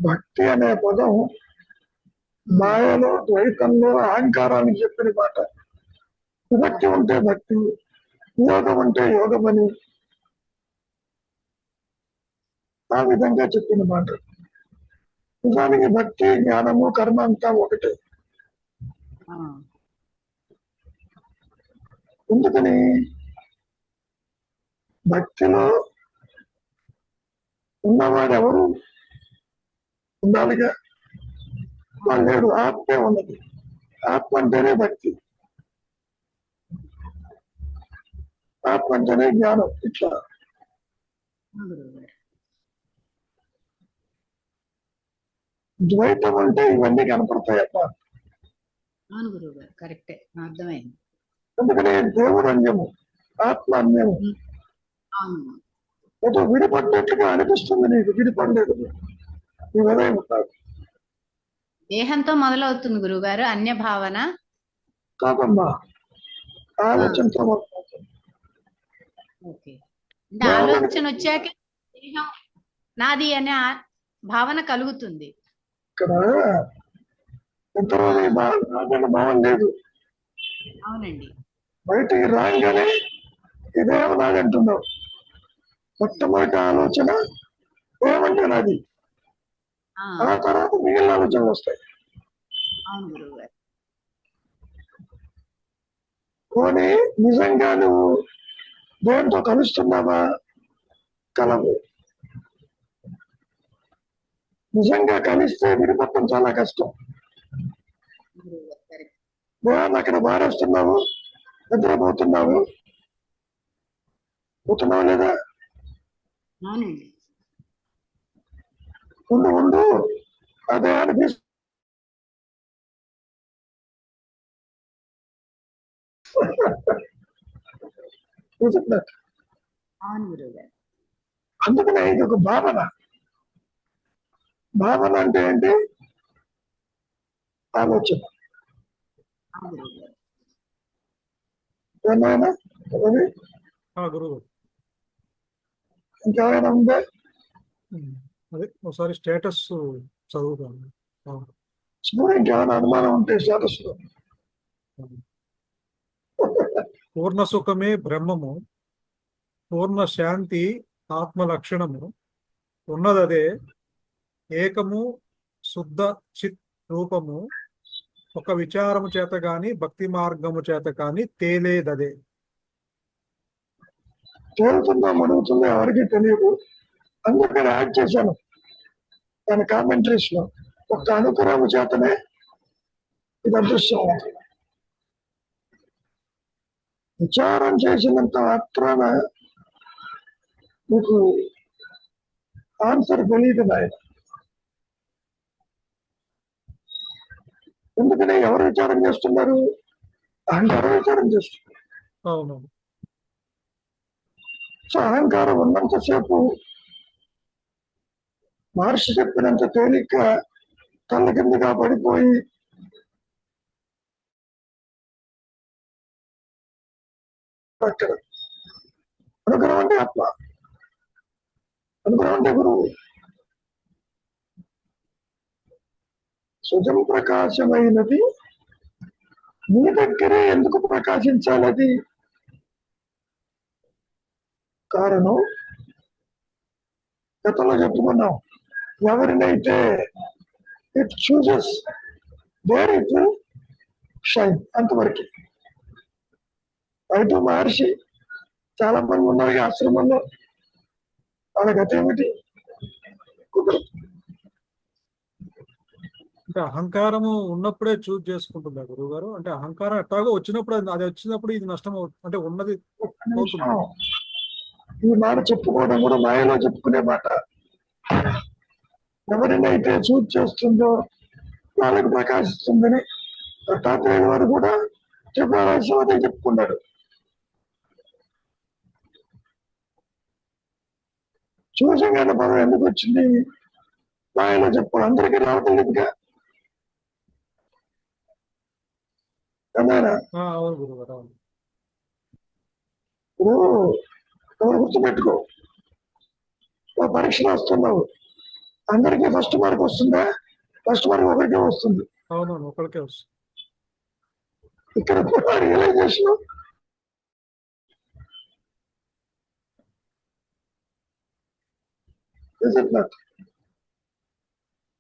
భక్తి అనే పదం మాయలో, ద్వైతంలో, అహంకారానికి చెప్పిన మాట. విభక్తి ఉంటే భక్తి, యోగం అంటే యోగమని ఆ విధంగా చెప్పిన మాట. నిజానికి భక్తి, జ్ఞానము, కర్మ అంతా ఒకటే. ఎందుకని? భక్తిలో ఉన్నవాడు ఎవరు ఉండాలిగా? వాళ్ళు లేడు, ఆత్మే ఉన్నది. ఆత్మ అంటేనే భక్తి, ఆత్మ అంటేనే జ్ఞానం. ఇట్లా ద్వైతం అంటే ఇవన్నీ కనపడతాయప్ప. కరెక్టే, అర్థమైంది. అందుకనే దేవుడు అన్యము, ఆత్మ అన్యము. ఏదో విడిపడినట్టుగా అనిపిస్తుంది నీకు, విడిపడలేదు, నువ్వు ఎలా ఉంటావు. దేహంతో మొదలవుతుంది గురువుగారు అన్య భావన కాదమ్మా, ఆలోచనతో మొదలవుతుంది. ఆలోచన వచ్చాక దేహం నాది అనే భావన కలుగుతుంది. ఇక్కడ ఇతరులని భావం లేదు. అవునండి. బయటికి రాగానే ఇదేమో నాదంటున్నావు. మొట్టమొదటి ఆలోచన ఏమంటే నాది, ఆ, ఆ తర్వాత మిగిలిన ఆలోచనలు వస్తాయి. అవును గురువు గారు. పోనీ నిజంగా నువ్వు దేంతో కలుస్తున్నావా? కలవు. నిజంగా కలిస్తే విడిపడటం చాలా కష్టం. గురువు గారు correct. దేహాన్ని అక్కడ మారేస్తున్నావు, నిద్రపోతున్నావు, పోతున్నావు లేదా? అవునండి. ఉండు ఆ దేహాన్ని అవును గురువు గారు. అందుకనే ఇది ఒక భావన. భావన అంటే ఏంటి? ఆలోచన. అవును గురువు గారు. ఏమైనా అది గురువు ఇంకేమైనా ఉందా? అదే ఒకసారి స్టేటస్ చదువుతాను. చూడు, ఇంకేమైనా అనుమానం ఉంటే స్టేటస్ లో. పూర్ణ సుఖమే బ్రహ్మము, పూర్ణ శాంతి ఆత్మ లక్షణము, ఉన్నదదే ఏకము శుద్ధ చిత్ రూపము, ఒక విచారము చేత గాని భక్తి మార్గము చేత కాని తేలేదదే. తేలుతుందా అడుగుతుందా ఎవరికి తెలియదు. అందుకని యాడ్ చేశాను దాని కామెంటరీస్ లో. ఒక అనుగ్రహం చేతనే ఇది అదృశ్యం అవుతుంది. విచారం చేసినంత మాత్రాన మీకు ఆన్సర్ తెలియదు నాయన. ఎందుకని ఎవరు విచారం చేస్తున్నారు? అహంకారం విచారం చేస్తున్నారు. అవును. సో అహంకారం ఉన్నంతసేపు మహర్షి చెప్పినంత తేలిక కళ్ళ కిందగా పడిపోయి అక్కడ అనుగ్రహం అంటే ఆత్మ, అనుగ్రహం అంటే గురువు. సుజం ప్రకాశమైనది నీ దగ్గరే ఎందుకు ప్రకాశించాలది? కారణం గతంలో చెప్పుకున్నాం. ఎవరినైతే it chooses there it will shine, అంతవరకు. అయితే మహర్షి చాలా మంది ఉన్నారు ఆశ్రమంలో, వాళ్ళ గత ఏమిటి? కుదరదు. అంటే అహంకారము ఉన్నప్పుడే చూజ్ చేసుకుంటుందా గురువు గారు? అంటే అహంకారం ఎట్లాగో వచ్చినప్పుడు అది వచ్చినప్పుడు ఇది నష్టం అంటే ఉన్నది ఒక్క నిమిషం. అవుతుంది. ఈ మాట చెప్పుకోవడం కూడా మాయలో చెప్పుకునే మాట. ఎవరినైతే చూజ్ చేస్తుందో వాళ్ళకి ప్రకాశిస్తుందని దత్తాత్రేయుల వారు కూడా చెప్పాల్సిన అదే చెప్పుకున్నాడు. చూసంగానే పదం ఎందుకు వచ్చింది? మాయలో చెప్పు, అందరికీ రావట్లేదుగా. అన్నారా? అవును గురువు గారు, అవును. ఇప్పుడు ఎవరు గుర్తుపెట్టుకో, ఓ పరీక్ష రాస్తున్నావు, అందరికీ ఫస్ట్ మార్క్ వస్తుందా? ఫస్ట్ మార్క్ ఒకరికే వస్తుంది. అవునవును, ఒకరికే వస్తుంది. ఇక్కడ కూడా రియలైజేషన్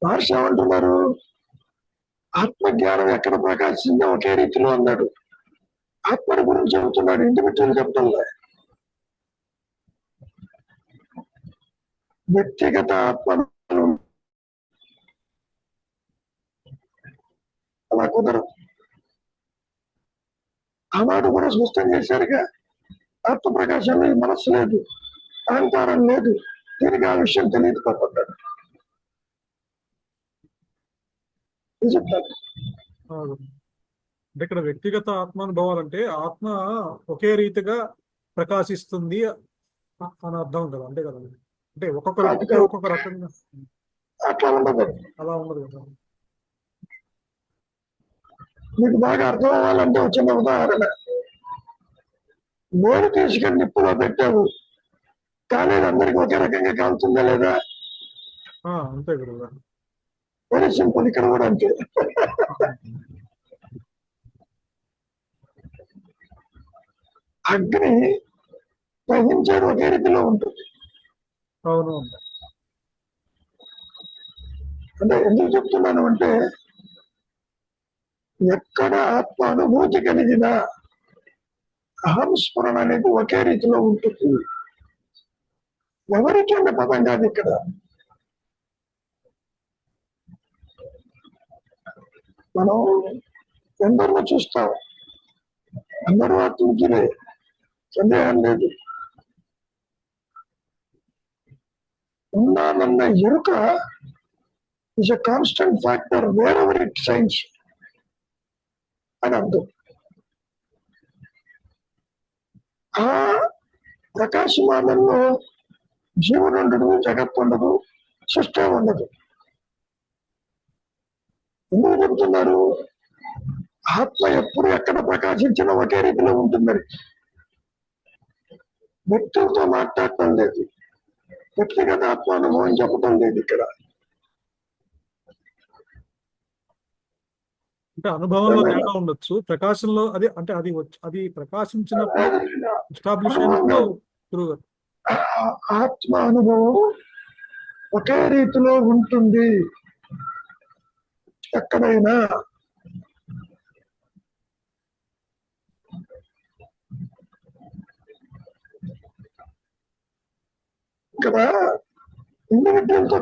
మహర్షి ఏమంటున్నారు? ఆత్మజ్ఞానం ఎక్కడ ప్రకాశిందో ఒకే రీతిలో అన్నాడు. ఆత్మని గురించి చెబుతున్నాడు, ఇండివిజువల్ చెప్పడంలో. వ్యక్తిగత ఆత్మ అలా కుదరదు. ఆనాడు కూడా స్పష్టం చేశారుగా, ఆత్మ ప్రకాశంలో ఈ మనస్సు లేదు, అహంకారం లేదు, దీనికి ఆ విషయం తెలియదు కాపాడు చెప్తారు. అంటే ఇక్కడ వ్యక్తిగత ఆత్మానుభవాలు అంటే ఆత్మ ఒకే రీతిగా ప్రకాశిస్తుంది అని అర్థం కదా, అంతే కదా? అంటే ఒక్కొక్క వ్యక్తికి ఒక్కొక్క రకంగా అట్లా ఉండదు. అలా ఉండదు కదా. మీకు బాగా అర్థం అవ్వాలంటే ఒక చిన్న ఉదాహరణ. నోరు తీసుకెళ్ళి నిప్పులో పెట్టావు, కాలేదు, అందరికి ఒకే రకంగా కాలుతుందా లేదా? అంతే గురువు గారు. Very simple. ఇక్కడ కూడా అంతే. అగ్ని గ్రహించేది ఒకే రీతిలో ఉంటుంది. అవును. అంటే ఎందుకు చెప్తున్నాను అంటే, ఎక్కడ ఆత్మ అనుభూతి కలిగిన అహం స్మరణ అనేది ఒకే రీతిలో ఉంటుంది. ఎవరికి అన్న పదం కాదు ఇక్కడ. మనం ఎందరిలో చూస్తాం, అందరూ ఆత్మీయులే, సందేహం లేదు. ఉన్నానన్న ఎరుక is a constant factor wear ever it science అని అర్థం. ఆ ప్రకాశమానంలో జీవుడు ఉండదు, జగత్తు ఉండదు, సృష్టి ఉండదు. ఎందుకు చెబుతున్నారు? ఆత్మ ఎప్పుడు ఎక్కడ ప్రకాశించినా ఒకే రీతిలో ఉంటుందని. వ్యక్తులతో మాట్లాడటం లేదు, వ్యక్తిగత ఆత్మ అనుభవం చెప్పటం లేదు ఇక్కడ. అంటే అనుభవంలో తేడా ఉండొచ్చు, ప్రకాశంలో అది అంటే అది ప్రకాశించినప్పుడు ఎస్టాబ్లిష్ అయినప్పుడు గురువు గారు. ఆత్మ అనుభవం ఒకే రీతిలో ఉంటుంది ఎక్కడైనా. ఇక్కడ ఇండివిజువల్ తో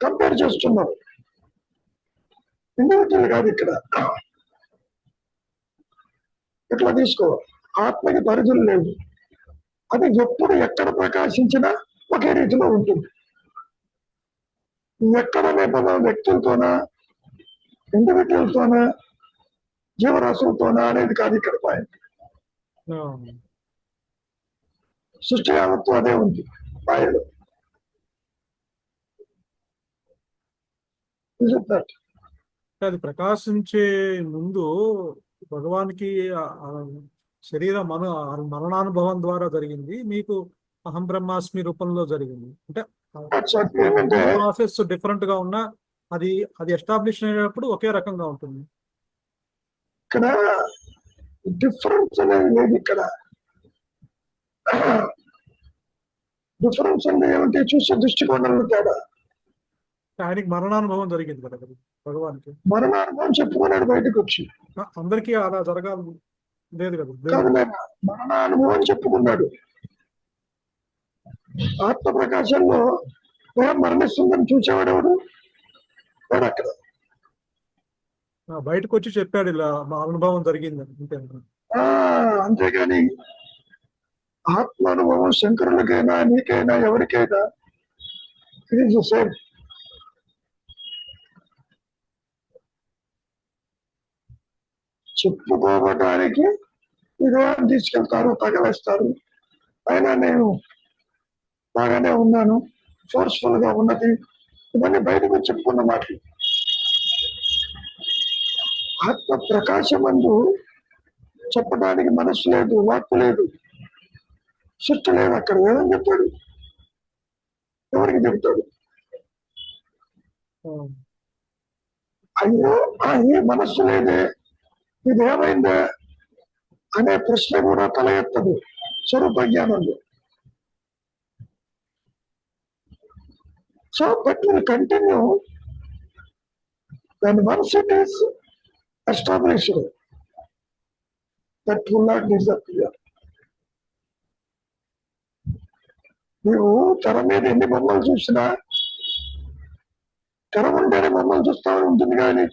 కంపేర్ చేస్తున్నాం. ఇండివిజువల్ కాదు ఇక్కడ. ఇట్లా తీసుకో, ఆత్మకి పరిధులు లేవు. అది ఎప్పుడు ఎక్కడ ప్రకాశించినా ఒకే రీతిలో ఉంటుంది. ఎక్కడ వ్యక్తులతోనా, ఇండివిజువల్తోనా, జీవరాశులతోనా అనేది కాదు ఇక్కడ పాయింట్. సృష్టి యావత్తు అదే ఉంది మాయలో. అది ప్రకాశించే ముందు భగవానికి శరీర మరణానుభవం ద్వారా జరిగింది, మీకు అహం బ్రహ్మాస్మి రూపంలో జరిగింది. అంటే ప్రాసెస్ డిఫరెంట్ గా ఉన్నా అది ఎస్టాబ్లిష్ అయినప్పుడు ఒకే రకంగా ఉంటుంది. ఇక్కడ డిఫరెన్స్ అనేది లేదు. ఇక్కడ డిఫరెన్స్ అంటే ఏమంటే చూసే దృష్టికోణంలో తేడా. ఆయనకి మరణానుభవం జరిగింది కదా భగవానికి. మరణానుభవం చెప్పుకున్నాడు బయటకు వచ్చి. అందరికీ అలా జరగాలి లేదు కదా. మరణానుభవం చెప్పుకున్నాడు. ఆత్మ ప్రకాశంలో మరణిస్తుందని చూసేవాడు ఎవడు? అక్కడ బయటకు వచ్చి చెప్పాడు ఇలా మా అనుభవం జరిగిందని. అంతే. అంతేగాని ఆత్మ అనుభవం శంకరులకైనా, నీకైనా, ఎవరికైనా ఇది సేమ్. చెప్పుకోవడానికి విధానం తీసుకెళ్తారు, తగలేస్తారు. అయినా నేను బాగానే ఉన్నాను, ఫోర్స్ఫుల్ గా ఉన్నది, ఇవన్నీ బయటకు చెప్పుకున్న మాటలు. ఆత్మ ప్రకాశమందు చెప్పడానికి మనసు లేదు, వాక్కు లేదు, సృష్టి లేదు. అక్కడ ఏమని చెప్తాడు? ఎవరికి చెప్తాడు? అయ్యో ఈ మనస్సు లేదే, ఇదేమైందే అనే ప్రశ్న కూడా తల ఎత్తదు స్వరూప జ్ఞానంలో. So but will continue when once it is established, that will not disappear. నువ్వు తెర మీద ఎన్ని బొమ్మలు చూసినా తెర ఉంటేనే బొమ్మలు చూస్తామని ఉంటుంది కానీ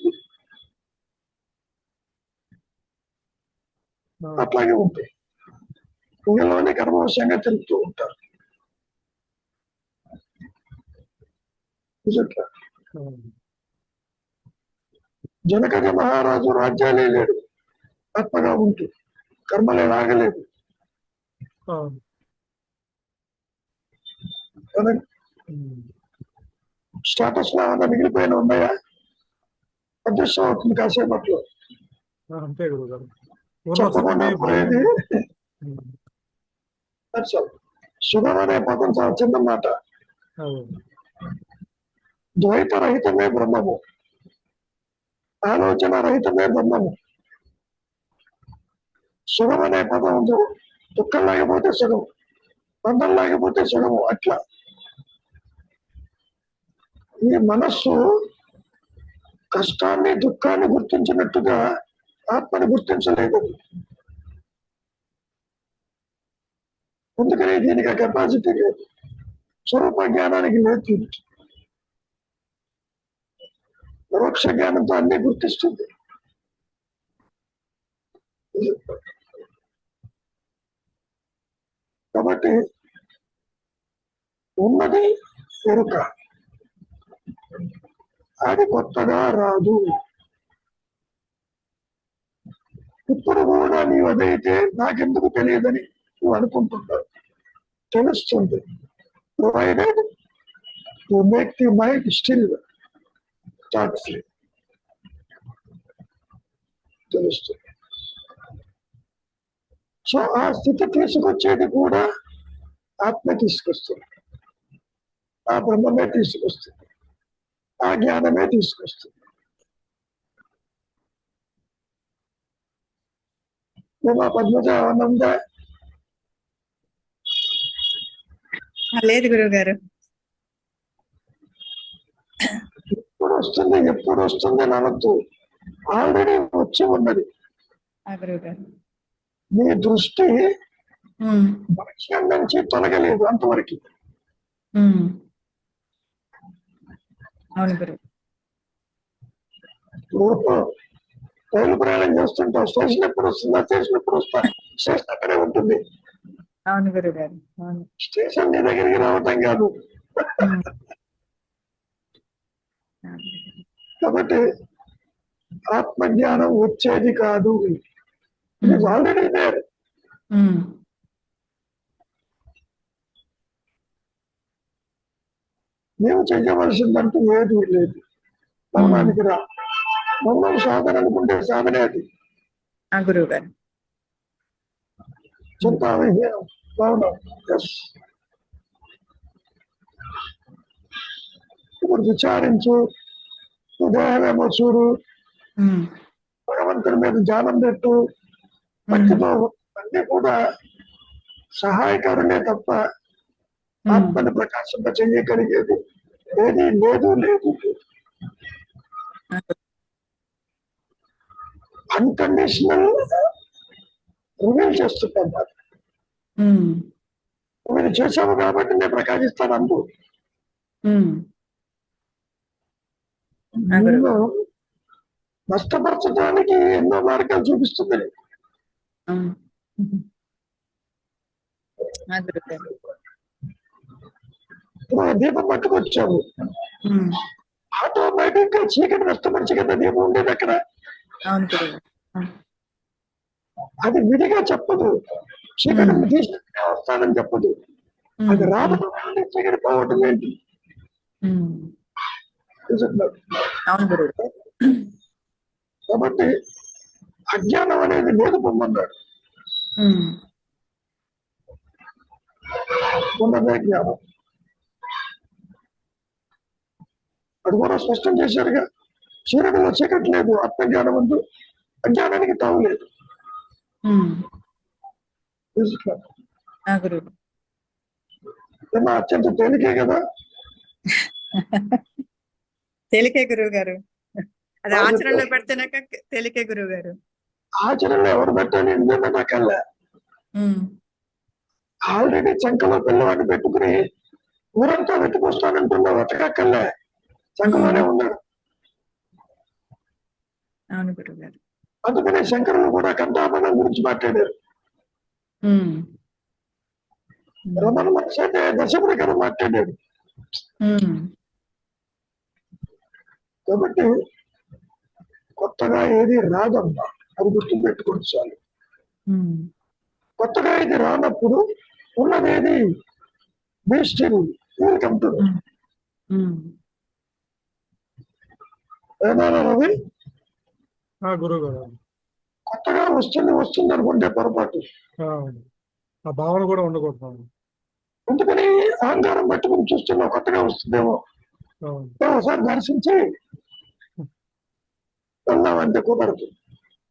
అట్లాగే ఉంటాయి. ఊళ్ళోనే కర్మవశంగా తెలుపుతూ ఉంటారు. జనకజ మహారాజు రాజ్యాలే లేడు, ఆత్మగా ఉంటూ కర్మలే లాగలేదు. స్టేటస్ లో ఏమన్నా మిగిలిపోయిన ఉన్నాయా? అదృష్టం అవుతుంది కాసేపట్లో. అంతే గురుగారు. చెప్పకుండా పోయేది. సుఖం అనే పదం చాలా చిన్న మాట. అవును. ద్వైత రహితమే బ్రహ్మము, ఆలోచన రహితమే బ్రహ్మము. సుఖం అనే పదం ఉంది, దుఃఖం లేకపోతే సుఖం, బంధం లేకపోతే సుఖము. అట్లా ఈ మనస్సు కష్టాన్ని దుఃఖాన్ని గుర్తించినట్టుగా ఆత్మని గుర్తించలేదు. అందుకని దీనికి ఆ కెపాసిటీ లేదు, స్వరూప జ్ఞానానికి లేదు. పరోక్ష జ్ఞానంతో అన్ని గుర్తిస్తుంది. కాబట్టి ఉన్నది ఎరుక, అది కొత్తగా రాదు. ఇప్పుడు కూడా నీవు అదైతే నాకెందుకు తెలియదని నువ్వు అనుకుంటున్నావు, తెలుస్తుంది. Provided to make the mind still thought free, తెలుస్తుంది. సో ఆ స్థితి తీసుకొచ్చేది కూడా ఆత్మ తీసుకొస్తుంది, ఆ బ్రహ్మమే తీసుకొస్తుంది, ఆ జ్ఞానమే తీసుకొస్తుంది. మేము ఆ పద్మజ ఆనంద లేదు గురువు గారు. ఎప్పుడు వస్తుంది అని అనొద్దు, ఆల్రెడీ వచ్చి ఉన్నది. గురువు గారు నీ దృష్టి భక్ష్యం నుంచి తొలగలేదు అంతవరకు. అవును గురువు. ఇప్పుడు రైలు ప్రయాణం చేస్తుంటావు, స్టేషన్ ఎప్పుడు వస్తుందా, స్టేషన్ ఎప్పుడు వస్తా, స్టేషన్ అక్కడే ఉంటుంది. అవును గురువు గారు. అవును. స్టేషన్ నీ దగ్గరికి రావటం కాదు. కాబట్టి ఆత్మజ్ఞానం వచ్చేది కాదు, ఆల్రెడీ దేర్. మేము చేయవలసిందంటూ ఏది లేదు. మౌనానికి రా, మౌనం సాధన అనుకుంటే సాధనే అది. గురువు గారు చింతావి మౌనం. ఇప్పుడు విచారించు, దేహమేమో చూడు, భగవంతుడి మీద ధ్యానం పెట్టు, భక్తితో అన్ని కూడా సహాయకారులే తప్ప ఆత్మని ప్రకాశింప చెయ్యగలిగేది ఏది లేదు లేదు లేదు. అన్కండిషనల్ రివీల్ చేస్తుంటారు. మీరు చేశావు కాబట్టి నేను ప్రకాశిస్తాను అంటూ నిన్ను నష్టపరచడానికి ఎన్నో మార్గాలు చూపిస్తుంది. దీపం పట్టుకొచ్చావు, ఆటోమేటిక్ గా చీకటి నష్టపరిచి కదా దీపం ఉండేది అక్కడ. అది విడిగా చెప్పదు, చీకటి తీసుకునే వస్తానని చెప్పదు. అది రావడం చీకటి పోవటం ఏంటి. కాబట్టి అజ్ఞానం అనేది లేదు పొమ్మన్నాడు, ఉన్నదే జ్ఞానం. అది కూడా స్పష్టం చేశారుగా, చీకటిలో చీకటి లేదు, ఆత్మజ్ఞానం అంటూ అజ్ఞానానికి తావు లేదు. అత్యంత తేలికే కదా. తేలికే గురువు గారు, అది ఆచరణలో పెడితేనాక తేలికే గురువు గారు. ఆచరణలో ఎవరు పెట్టాలి నాకల్లా. ఆల్రెడీ చంకలో పిల్లవాడిని పెట్టుకుని ఊరంతా వెతుకొస్తానంటున్నా, వెతకక్కల్లా, చంకలోనే ఉన్నాడు. అవును గురువు గారు. అందుకనే శంకరులు కూడా కంఠాపనం గురించి మాట్లాడారు. రమణ మహర్షి అయితే దశముడి కథ మాట్లాడాడు. కాబట్టి కొత్తగా ఏది రాదమ్మా, అది గుర్తు పెట్టుకోవచ్చు చాలు. కొత్తగా ఇది రానప్పుడు ఉన్నదేది వెల్కమ్ టు ఏమైనా రవి. గురువు గారు కొత్తగా వస్తుంది అనుకుంటే పొరపాటు. ఆ భావన కూడా ఉండకూడదు. అందుకని అహంకారం పట్టుకుని చూస్తున్నా కొత్తగా వస్తుందేమో అవును. ఒకసారి దర్శించి వెళ్దామంటే కుదరదు.